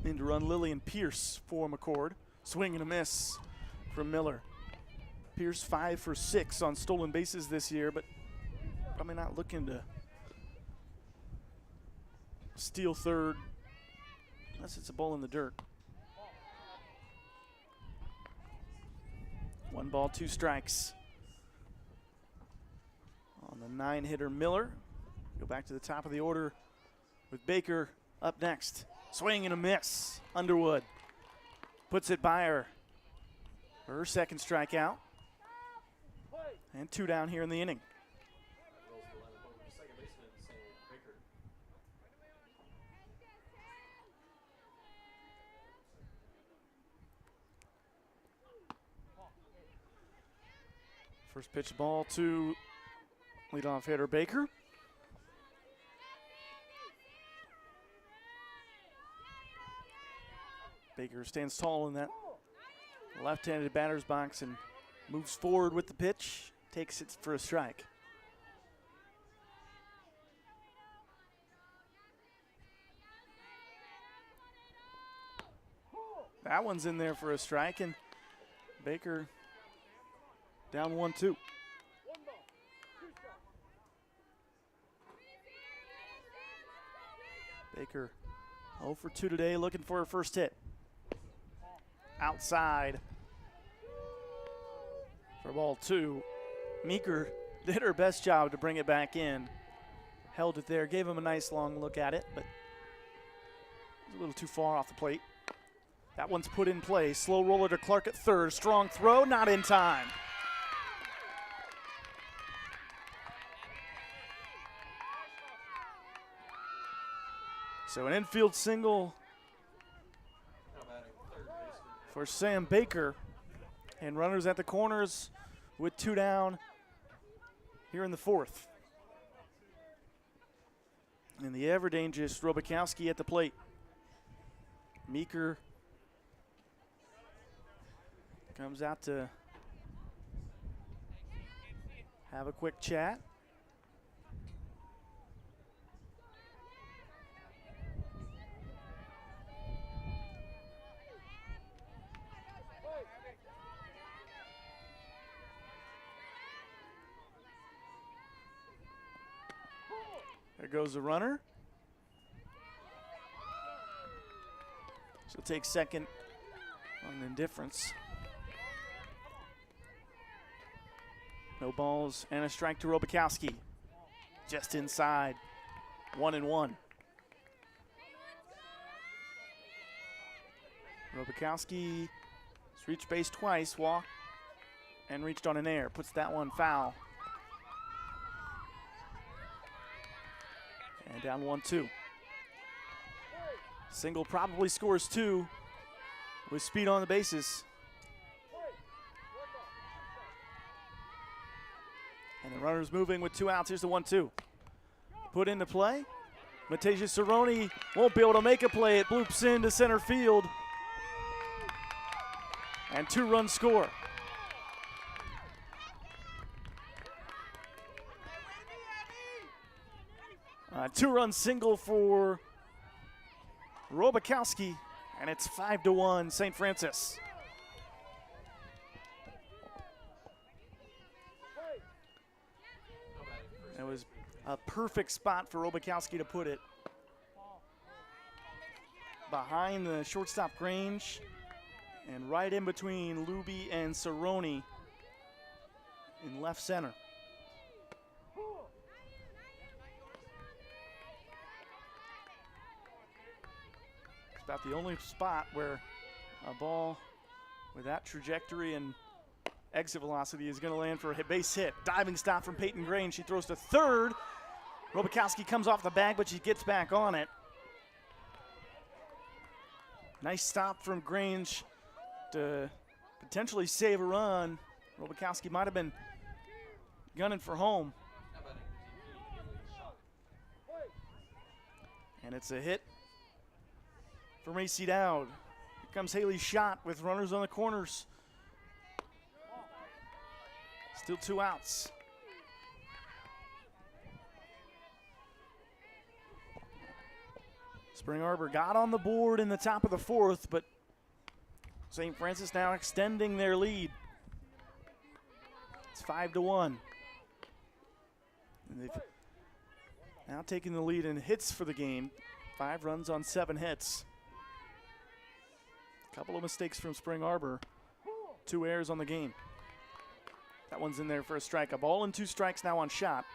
In to run Lillian Pierce for McCord. Swing and a miss from Miller. Pierce 5 for 6 on stolen bases this year, but probably not looking to steal third unless it's a ball in the dirt. 1 ball, 2 strikes. On the 9-hitter Miller. Go back to the top of the order with Baker up next. Swing and a miss. Underwood puts it by her for her second strikeout. And 2 down here in the inning. First pitch ball to leadoff hitter Baker. Baker stands tall in that left-handed batter's box and moves forward with the pitch, takes it for a strike. That one's in there for a strike, and Baker down 1-2. Baker 0 for 2 today, looking for her first hit. Outside for ball 2. Meeker did her best job to bring it back in. Held it there, gave him a nice long look at it, but it was a little too far off the plate. That one's put in play. Slow roller to Clark at third. Strong throw, not in time. So an infield single for Sam Baker. And runners at the corners with 2 down here in the 4th. And the ever dangerous Robakowski at the plate. Meeker comes out to have a quick chat. There goes the runner. She'll take second on indifference. No balls and a strike to Robakowski. Just inside. 1-1. Robakowski has reached base twice, walked, and reached on an air. Puts that one foul. And down 1-2. Single probably scores 2 with speed on the bases. And the runner's moving with 2 outs. Here's the 1-2. Put into play. Matasia Cerrone won't be able to make a play. It bloops into center field. And 2-run score. A 2-run single for Robakowski, and it's 5-1 St. Francis. It was a perfect spot for Robakowski to put it. Behind the shortstop Grange and right in between Luby and Cerrone in left center. About the only spot where a ball with that trajectory and exit velocity is going to land for a base hit. Diving stop from Peyton Grange. She throws to third. Robakowski comes off the bag, but she gets back on it. Nice stop from Grange to potentially save a run. Robakowski might have been gunning for home. And it's a hit from Macy Dowd. Here comes Haley Schott with runners on the corners. Still 2 outs. Spring Arbor got on the board in the top of the 4th, but St. Francis now extending their lead. It's 5-1. And they've now taken the lead in hits for the game. 5 runs on 7 hits. A couple of mistakes from Spring Arbor. 2 errors on the game. That one's in there for a strike. A ball and 2 strikes now on shot.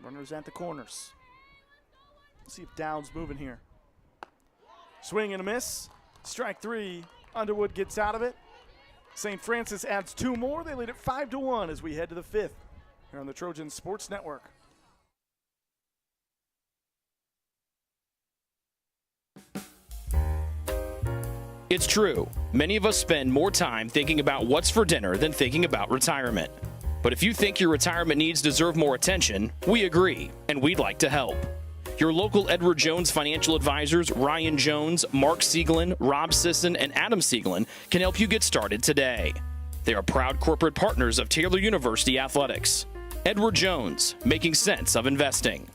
Runners at the corners. Let's see if Dowd's moving here. Swing and a miss. Strike 3. Underwood gets out of it. St. Francis adds 2 more. They lead at 5-1 as we head to the 5th here on the Trojan Sports Network. It's true. Many of us spend more time thinking about what's for dinner than thinking about retirement. But if you think your retirement needs deserve more attention, we agree, and we'd like to help. Your local Edward Jones financial advisors, Ryan Jones, Mark Siegelin, Rob Sisson, and Adam Siegelin, can help you get started today. They are proud corporate partners of Taylor University Athletics. Edward Jones, making sense of investing.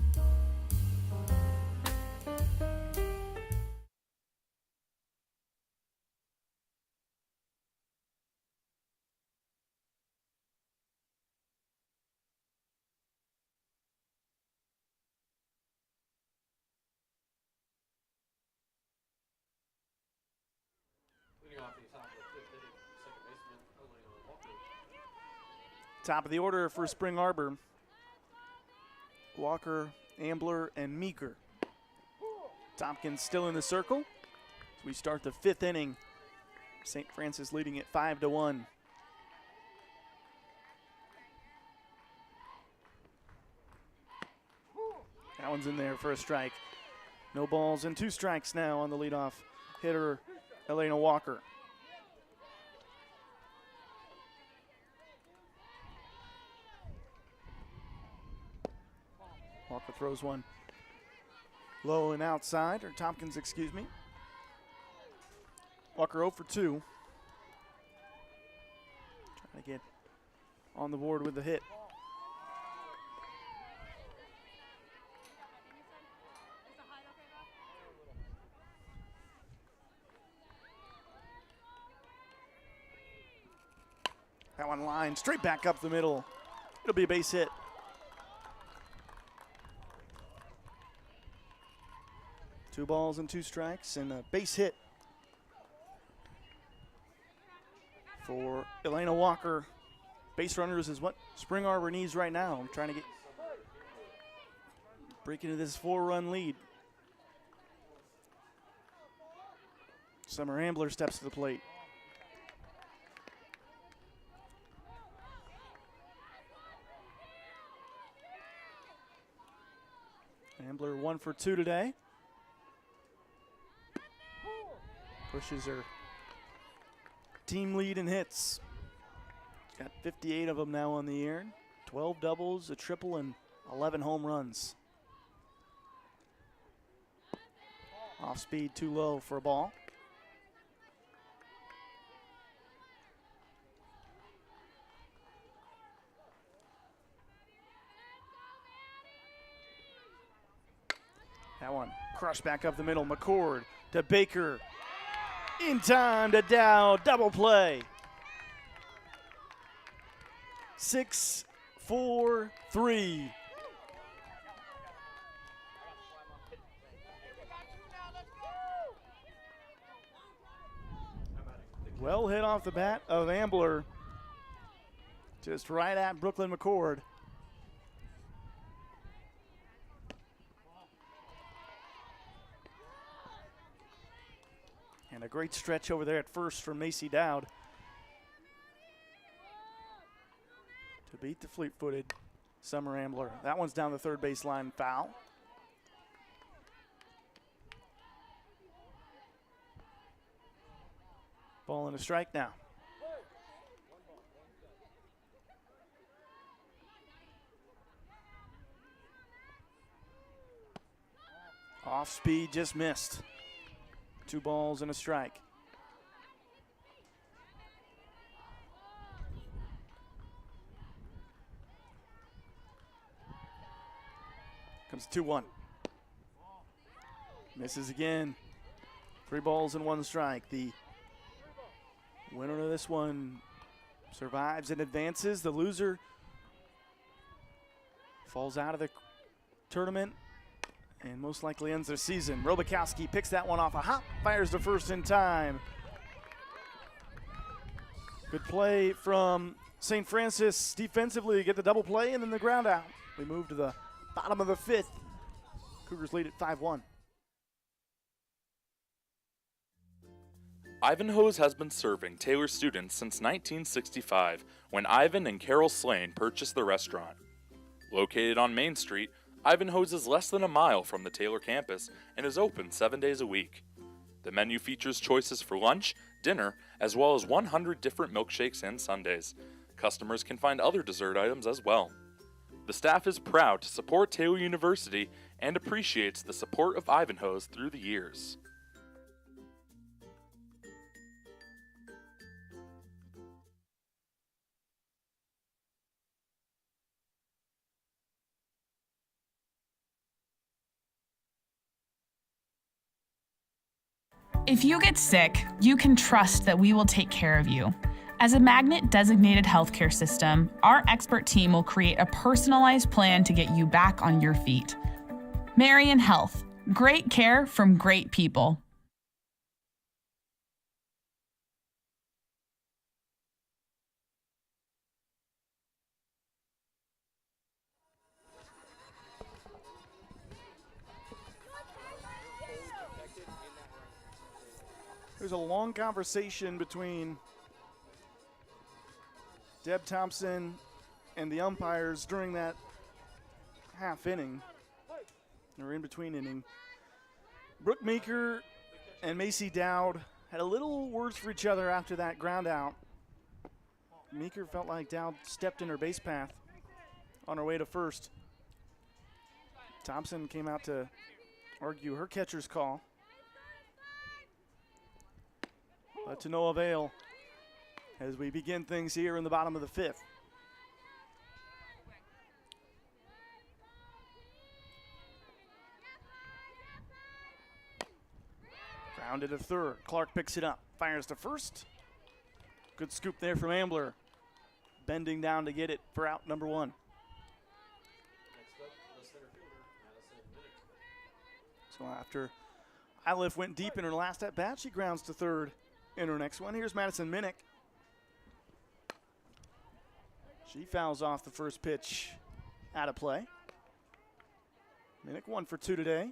Top of the order for Spring Arbor. Walker, Ambler, and Meeker. Tompkins still in the circle. As we start the 5th inning. St. Francis leading at 5-1. That one's in there for a strike. No balls and 2 strikes now on the leadoff hitter, Elena Walker. Walker throws one low and outside, or Tompkins, excuse me. Walker 0 for 2. Trying to get on the board with the hit. That one line straight back up the middle. It'll be a base hit. Two balls and 2 strikes and a base hit for Elena Walker. Base runners is what Spring Arbor needs right now. I'm trying to break into this 4-run lead. Summer Ambler steps to the plate. Ambler 1 for 2 today. Pushes her team lead in hits. She's got 58 of them now on the year. 12 doubles, a triple, and 11 home runs. Off speed too low for a ball. That one crushed back up the middle. McCord to Baker. In time to Dow, double play. 6-4-3. Well hit off the bat of Ambler. Just right at Brooklyn McCord. And a great stretch over there at first from Macy Dowd to beat the fleet-footed Summer Ambler. That one's down the third base line, foul. Ball and a strike now. Off speed, just missed. 2 balls and a strike. Comes 2-1. Misses again. 3 balls and 1 strike. The winner of this one survives and advances. The loser falls out of the tournament and most likely ends their season. Robakowski picks that one off a hop, fires to first in time. Good play from St. Francis defensively to get the double play and then the ground out. We move to the bottom of the 5th. Cougars lead at 5-1. Ivanhoe's has been serving Taylor students since 1965 when Ivan and Carol Slane purchased the restaurant. Located on Main Street, Ivanhoe's is less than a mile from the Taylor campus and is open 7 days a week. The menu features choices for lunch, dinner, as well as 100 different milkshakes and sundaes. Customers can find other dessert items as well. The staff is proud to support Taylor University and appreciates the support of Ivanhoe's through the years. If you get sick, you can trust that we will take care of you. As a Magnet designated healthcare system, our expert team will create a personalized plan to get you back on your feet. Marion Health, great care from great people. There's a long conversation between Deb Thompson and the umpires during that half inning, or in between inning. Brooke Meeker and Macy Dowd had a little words for each other after that ground out. Meeker felt like Dowd stepped in her base path on her way to first. Thompson came out to argue her catcher's call, but to no avail as we begin things here in the bottom of the 5th. Grounded to third. Clark picks it up, fires to first. Good scoop there from Ambler. Bending down to get it for out number 1. Next up, the center fielder, Madison Minnick. So after Iliff went deep in her last at bat, she grounds to third in her next one. Here's Madison Minnick. She fouls off the first pitch out of play. Minnick 1 for 2 today.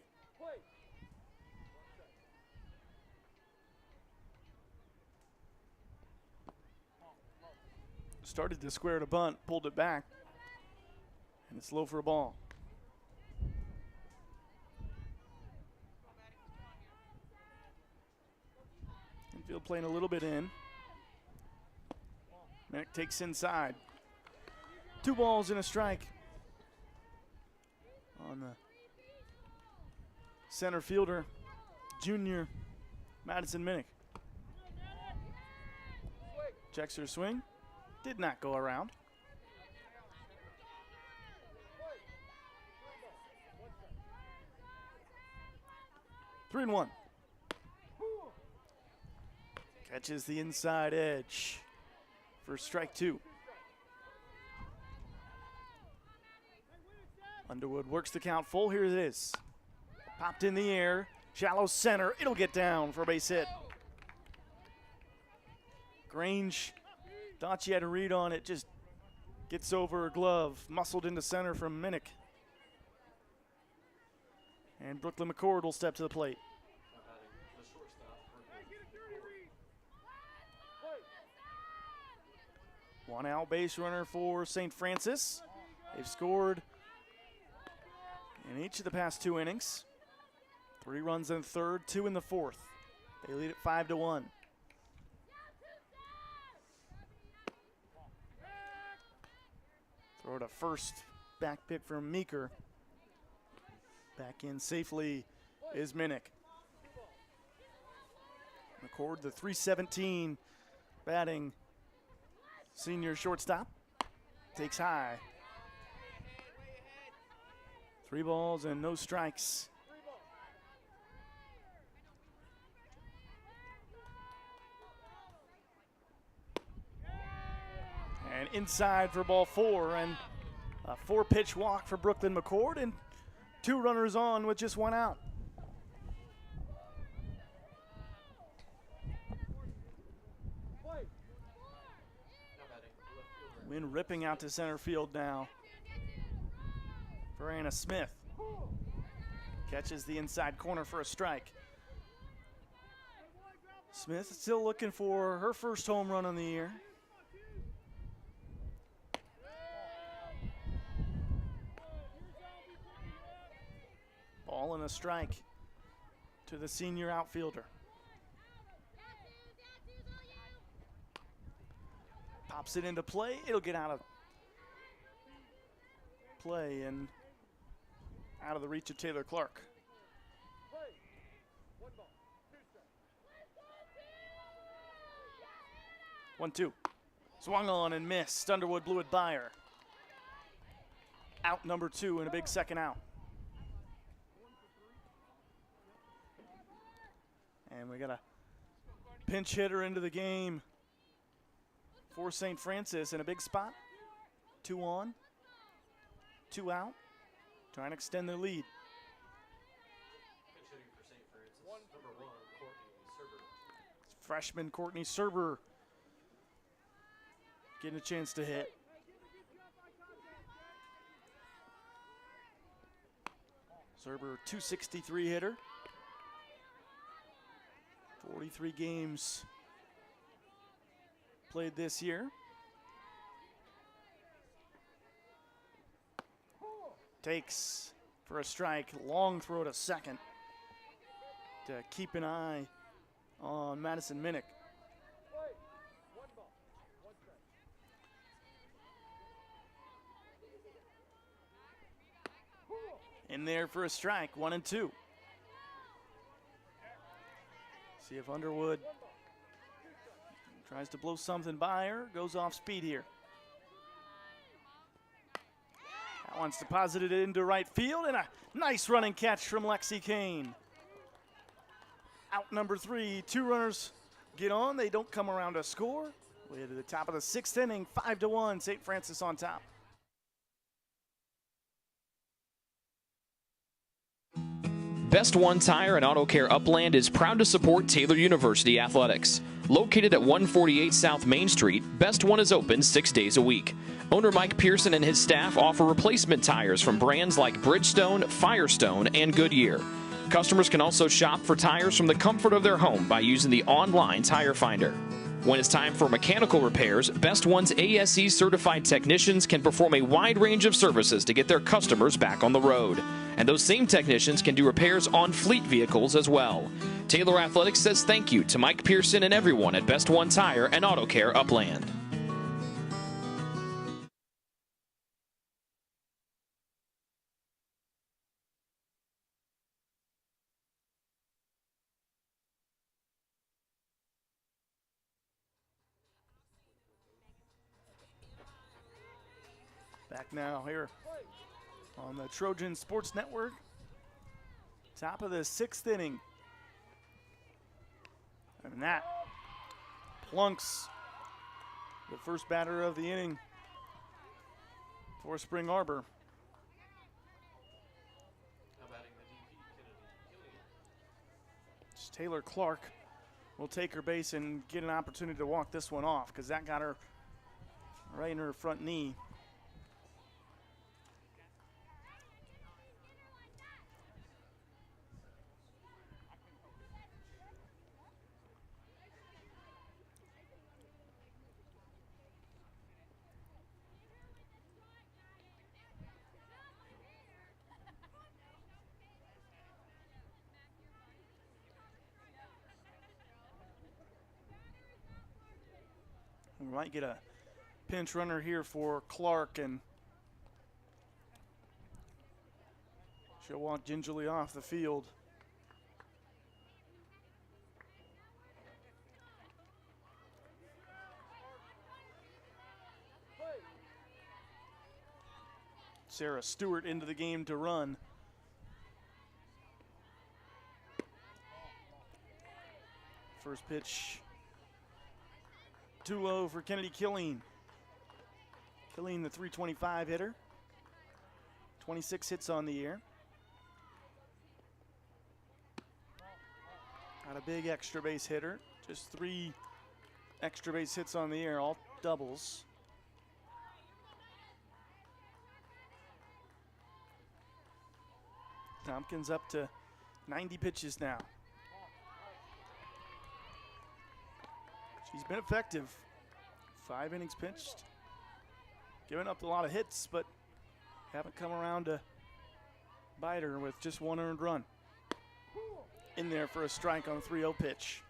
Started to square to bunt, pulled it back, and it's low for a ball. Infield playing a little bit in. Minnick takes inside. 2 balls and a strike on the center fielder, junior Madison Minnick. Checks her swing. Did not go around. Three and 1. Catches the inside edge for strike 2. Underwood works the count full. Here it is. Popped in the air. Shallow center. It'll get down for a base hit. Grange thought she had a read on it. Just gets over her glove. Muscled into center from Minnick. And Brooklyn McCord will step to the plate. One out base runner for St. Francis. They've scored in each of the past 2 innings. 3 runs in the third, 2 in the fourth. They lead at 5-1. Throw to first, back pick from Meeker. Back in safely is Minnick. McCord, the .317 batting senior shortstop, takes high. 3 balls and no strikes. And inside for ball 4, and a 4-pitch walk for Brooklyn McCord, and 2 runners on with just 1 out. Wind ripping out to center field now for Anna Smith. Catches the inside corner for a strike. Smith still looking for her first home run on the year. Ball and a strike to the senior outfielder. Pops it into play. It'll get out of play and out of the reach of Taylor Clark. 1-2. Swung on and missed. Underwood blew it by her. Out number 2 and a big second out. And we got a pinch hitter into the game for St. Francis in a big spot. 2 on, 2 out, trying to extend their lead. Pinch hitting for St. Francis, number 1, Courtney Serber. Freshman Courtney Serber getting a chance to hit. Serber, 263 hitter. 43 games played this year. Takes for a strike, long throw to second to keep an eye on Madison Minnick. In there for a strike, 1-2. See if Underwood tries to blow something by her, goes off speed here. That one's deposited into right field, and a nice running catch from Lexi Kane. Out number 3, 2 runners get on, they don't come around to score. We're to the top of the 6th inning, 5-1, St. Francis on top. Best One Tire and Auto Care Upland is proud to support Taylor University Athletics. Located at 148 South Main Street, Best One is open 6 days a week. Owner Mike Pearson and his staff offer replacement tires from brands like Bridgestone, Firestone, and Goodyear. Customers can also shop for tires from the comfort of their home by using the online tire finder. When it's time for mechanical repairs, Best One's ASE certified technicians can perform a wide range of services to get their customers back on the road. And those same technicians can do repairs on fleet vehicles as well. Taylor Athletics says thank you to Mike Pearson and everyone at Best One Tire and Auto Care Upland. Back now here on the Trojan Sports Network. Top of the 6th inning. And that plunks the first batter of the inning for Spring Arbor. Now batting the DP, Kennedy. Taylor Clark will take her base and get an opportunity to walk this one off because that got her right in her front knee. We might get a pinch runner here for Clark, and she'll walk gingerly off the field. Sarah Stewart into the game to run. First pitch too low for Kennedy Killeen. Killeen, the .325 hitter. 26 hits on the year. Not a big extra base hitter. Just 3 extra base hits on the year, all doubles. Tompkins up to 90 pitches now. She's been effective. 5 innings pitched. Giving up a lot of hits, but haven't come around to bite her with just 1 earned run. In there for a strike on a 3-0 pitch.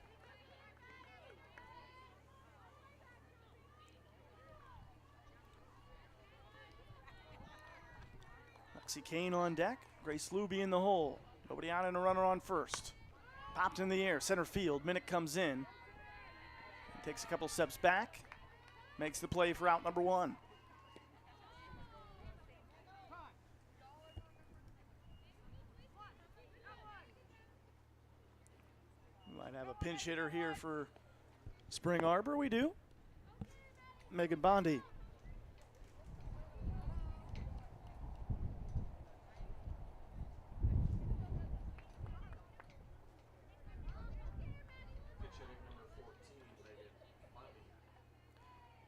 Lexi Kane on deck. Grace Luby in the hole. Nobody out and a runner on first. Popped in the air, center field. Minnick comes in. Takes a couple steps back. Makes the play for out number 1. Might have a pinch hitter here for Spring Arbor. We do. Megan Bondi.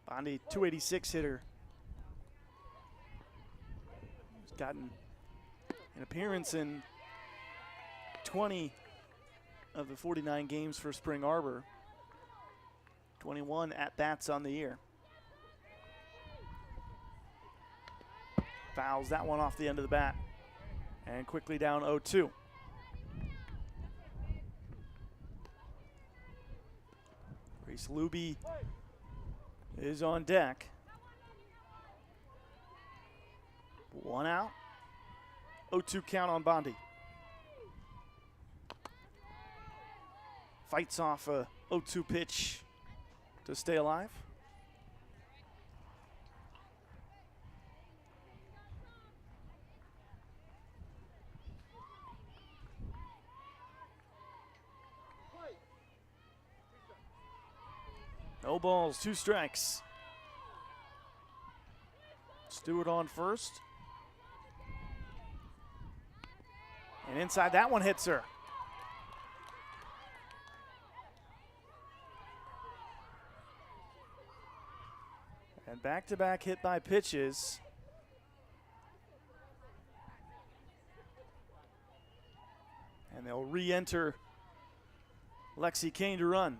Bondi, 286 hitter. He's gotten an appearance in 20 of the 49 games for Spring Arbor. 21 at-bats on the year. Fouls that one off the end of the bat. And quickly down 0-2. Grace Luby is on deck. 1 out. 0-2 count on Bondi. Fights off a 0-2 pitch to stay alive. No balls, 2 strikes. Stewart on first. And inside that one hits her. And back-to-back hit by pitches. And they'll re-enter Lexi Kane to run.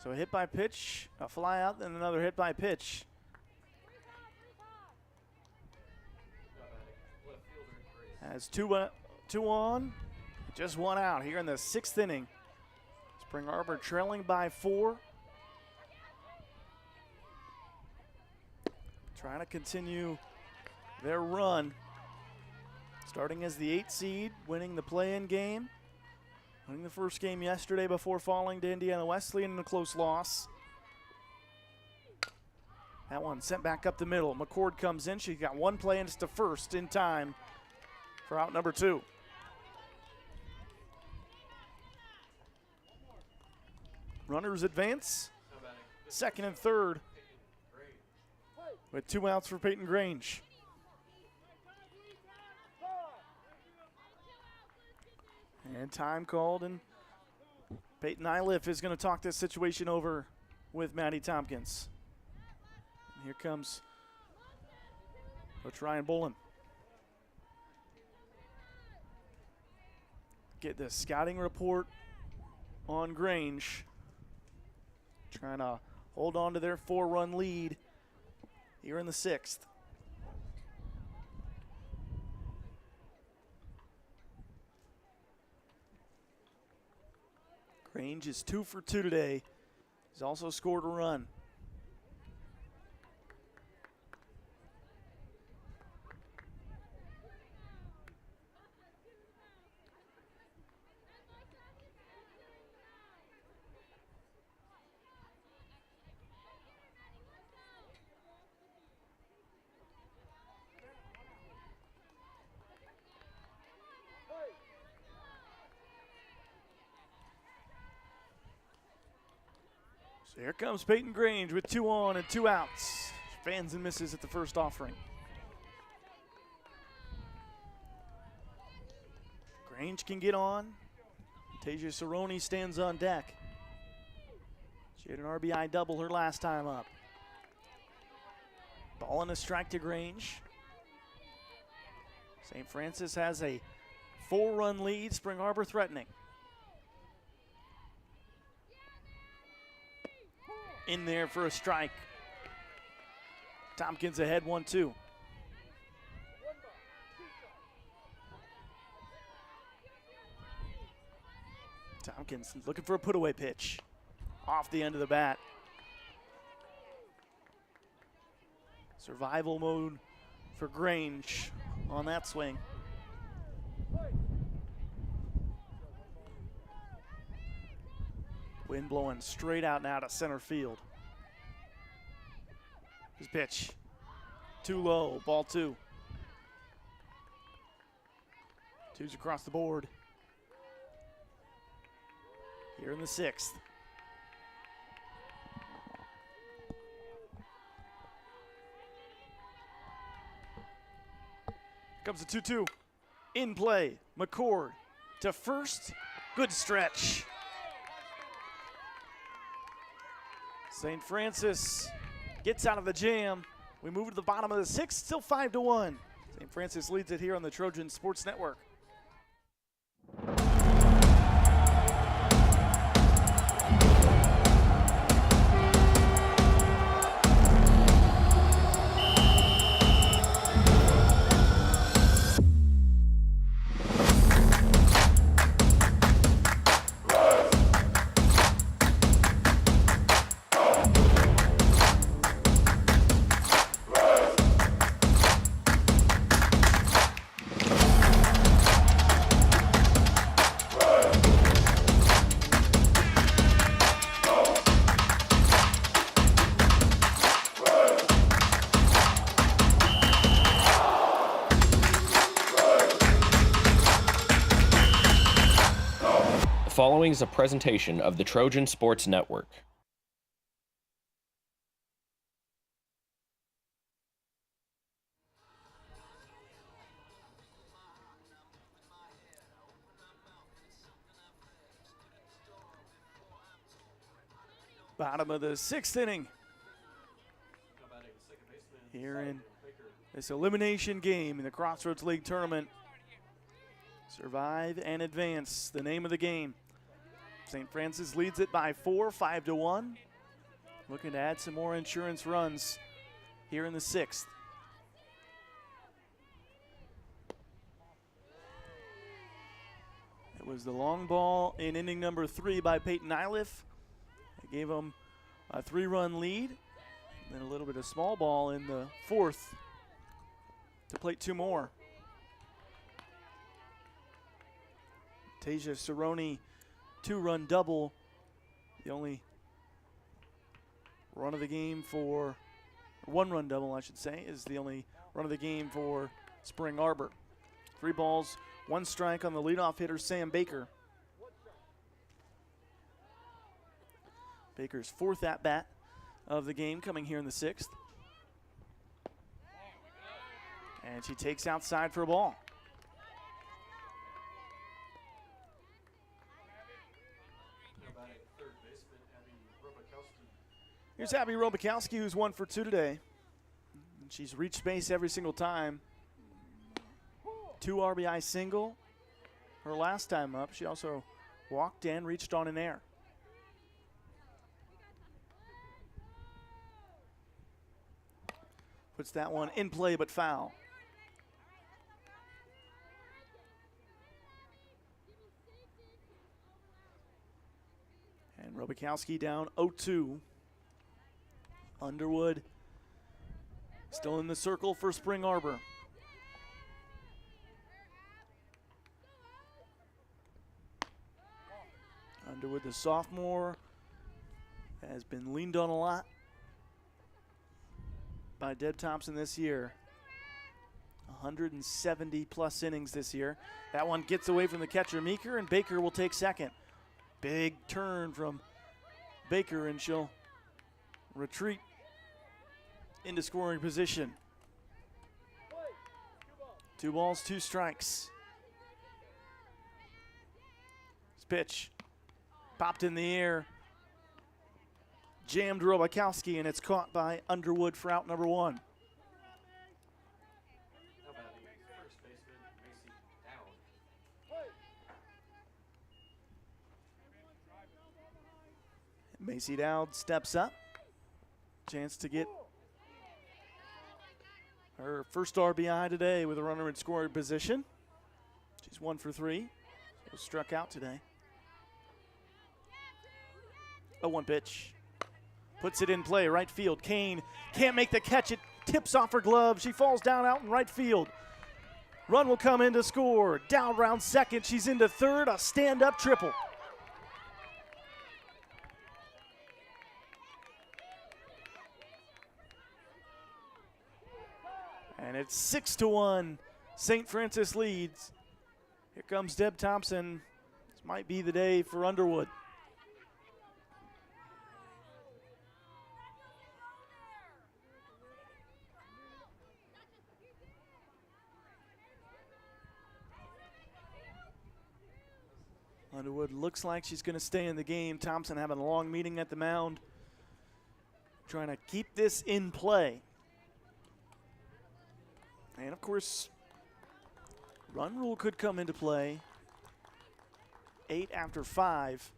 So a hit by pitch, a fly out, then another hit by pitch. Has two on, just 1 out here in the 6th inning. Spring Arbor trailing by 4. Trying to continue their run. Starting as the 8th seed, winning the play-in game. Winning the first game yesterday before falling to Indiana Wesleyan in a close loss. That one sent back up the middle. McCord comes in. She got 1 play and it's to first in time for out number 2. Runners advance. 2nd and 3rd with 2 outs for Peyton Grange. And time called, and Peyton Iliff is going to talk this situation over with Maddie Tompkins. And here comes Coach Ryan Bolin. Get the scouting report on Grange. Trying to hold on to their 4-run lead here in the 6th. Grange is 2 for 2 today. He's also scored a run. So here comes Peyton Grange with 2 on and 2 outs. Fans and misses at the first offering. Grange can get on. Tasia Cerrone stands on deck. She had an RBI double her last time up. Ball and a strike to Grange. St. Francis has a 4-run lead, Spring Arbor threatening. In there for a strike. Tompkins ahead 1-2. Tompkins looking for a put-away pitch. Off the end of the bat. Survival mode for Grange on that swing. Wind blowing straight out and out of center field. His pitch. Too low, ball 2. 2's across the board. Here in the 6th. Comes the 2-2. In play. McCord to first. Good stretch. St. Francis gets out of the jam. We move to the bottom of the 6th, still 5-1. St. Francis leads it here on the Trojan Sports Network. The following is a presentation of the Trojan Sports Network. Bottom of the 6th inning. Here in this elimination game in the Crossroads League tournament. Survive and advance, the name of the game. St. Francis leads it by 4, 5-1. Looking to add some more insurance runs here in the 6th. It was the long ball in inning number 3 by Peyton Iliff. It gave him a 3-run lead. Then a little bit of small ball in the 4th to plate 2 more. Tasia Cerrone, 2-run double. The only run of the game for, 1-run double I should say, is the only run of the game for Spring Arbor. 3 balls, 1 strike on the leadoff hitter, Sam Baker. Baker's 4th at-bat of the game coming here in the 6th. And she takes outside for a ball. Here's Abby Robakowski, who's 1 for 2 today. She's reached base every single time. 2 RBI single her last time up. She also walked and reached on an error. Puts that one in play but foul. And Robakowski down 0-2. Underwood still in the circle for Spring Arbor. Underwood, the sophomore, has been leaned on a lot by Deb Thompson this year. 170 plus innings this year. That one gets away from the catcher Meeker, and Baker will take second. Big turn from Baker, and she'll retreat into scoring position. 2 balls, 2 strikes. This pitch popped in the air, jammed Robakowski, and it's caught by Underwood for out number 1. How about the first baseman, Macy Dowd? Macy Dowd steps up. Chance to get her first RBI today with a runner in scoring position. She's 1 for 3. So struck out today. 0-1 pitch. Puts it in play, right field. Kane can't make the catch. It tips off her glove. She falls down out in right field. Run will come in to score. Down round second. She's into third. A stand-up triple. And it's 6-1. St. Francis leads. Here comes Deb Thompson. This might be the day for Underwood. Underwood looks like she's going to stay in the game. Thompson having a long meeting at the mound, trying to keep this in play. And of course, run rule could come into play. 8 after 5.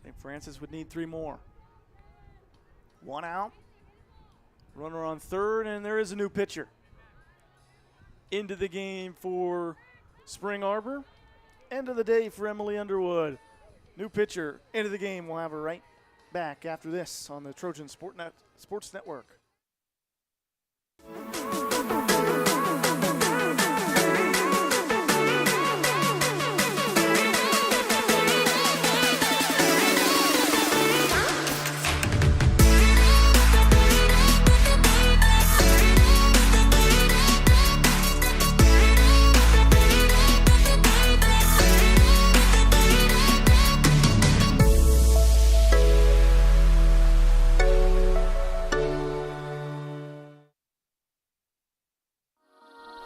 St. Francis would need 3 more. 1 out. Runner on third, and there is a new pitcher into the game for Spring Arbor. End of the day for Emily Underwood. New pitcher into the game. We'll have her right back after this on the Trojan Sports Network.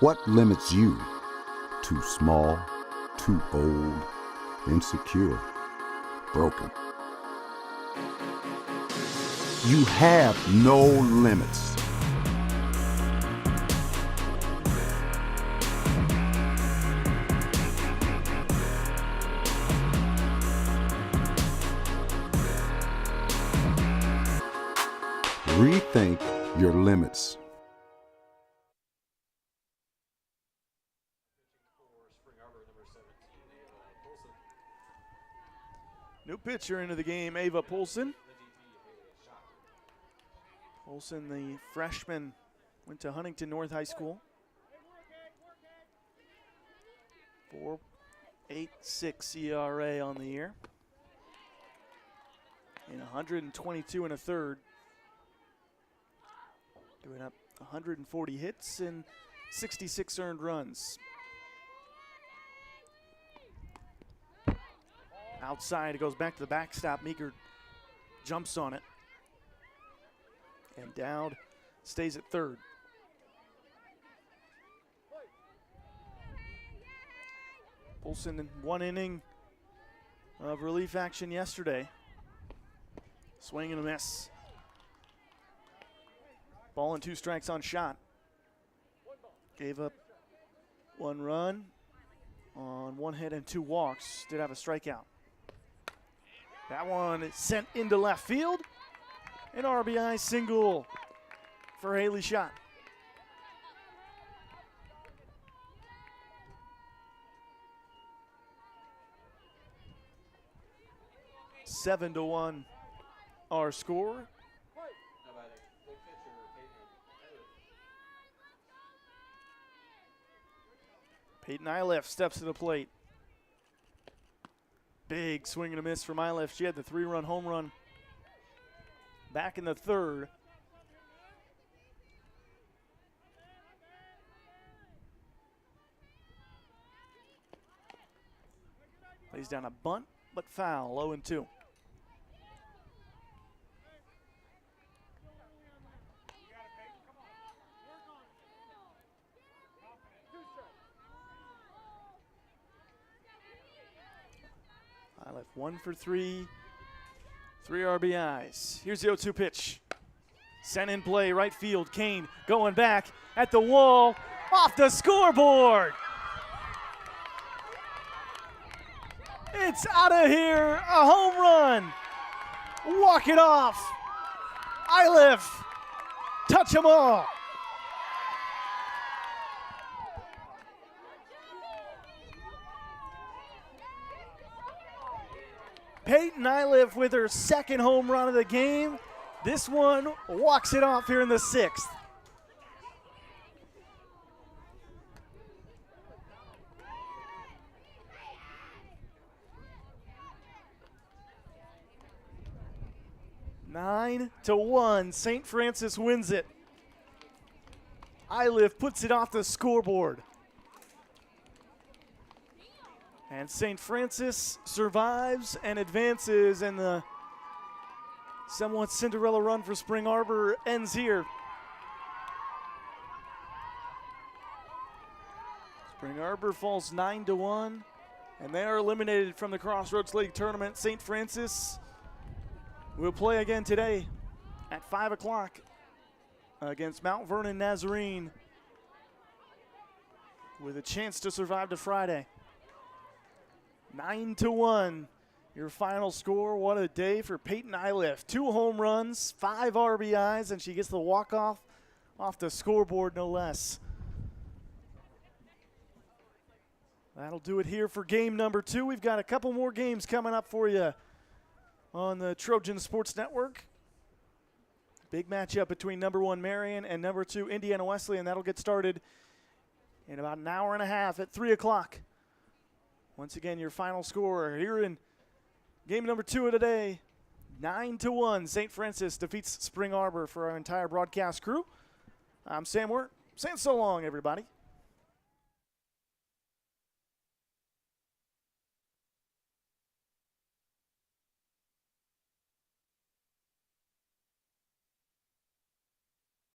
What limits you? Too small, too old, insecure, broken. You have no limits. Rethink your limits. New pitcher into the game, Ava Poulsen. Poulsen, the freshman, went to Huntington North High School. 4.86 ERA on the year. In 122 and a third. Doing up 140 hits and 66 earned runs. Outside, it goes back to the backstop. Meeker jumps on it. And Dowd stays at third. Poulsen in 1 inning of relief action yesterday. Swing and a miss. Ball and 2 strikes on shot. Gave up 1 run on 1 hit and 2 walks. Did have a strikeout. That one is sent into left field. An RBI single for Haley Schott. Seven to 1 our score. Peyton Iliff steps to the plate. Big swing and a miss from Iliff. She had the 3-run home run back in the third. Lays down a bunt, but foul, 0-2. Nylev 1 for 3, 3 RBIs. Here's the 0-2 pitch. Sent in play, right field. Kane going back at the wall, off the scoreboard. It's out of here, a home run. Walk it off. Nylev, touch them all. Peyton Nylev with her second home run of the game. This one walks it off here in the 6th. Nine to 1, St. Francis wins it. Nylev puts it off the scoreboard. And St. Francis survives and advances, and the somewhat Cinderella run for Spring Arbor ends here. Spring Arbor falls 9 to 1, and they are eliminated from the Crossroads League tournament. St. Francis will play again today at 5 o'clock against Mount Vernon Nazarene with a chance to survive to Friday. 9 to 1, your final score. What a day for Peyton Nylev. 2 home runs, 5 RBIs, and she gets the walk-off off the scoreboard, no less. That'll do it here for game number 2. We've got a couple more games coming up for you on the Trojan Sports Network. Big matchup between number 1 Marion and number 2 Indiana Wesleyan. That'll get started in about an hour and a half at 3 o'clock. Once again, your final score here in game number 2 of today. 9 to 1, St. Francis defeats Spring Arbor. For our entire broadcast crew, I'm Sam Wirt, saying so long, everybody.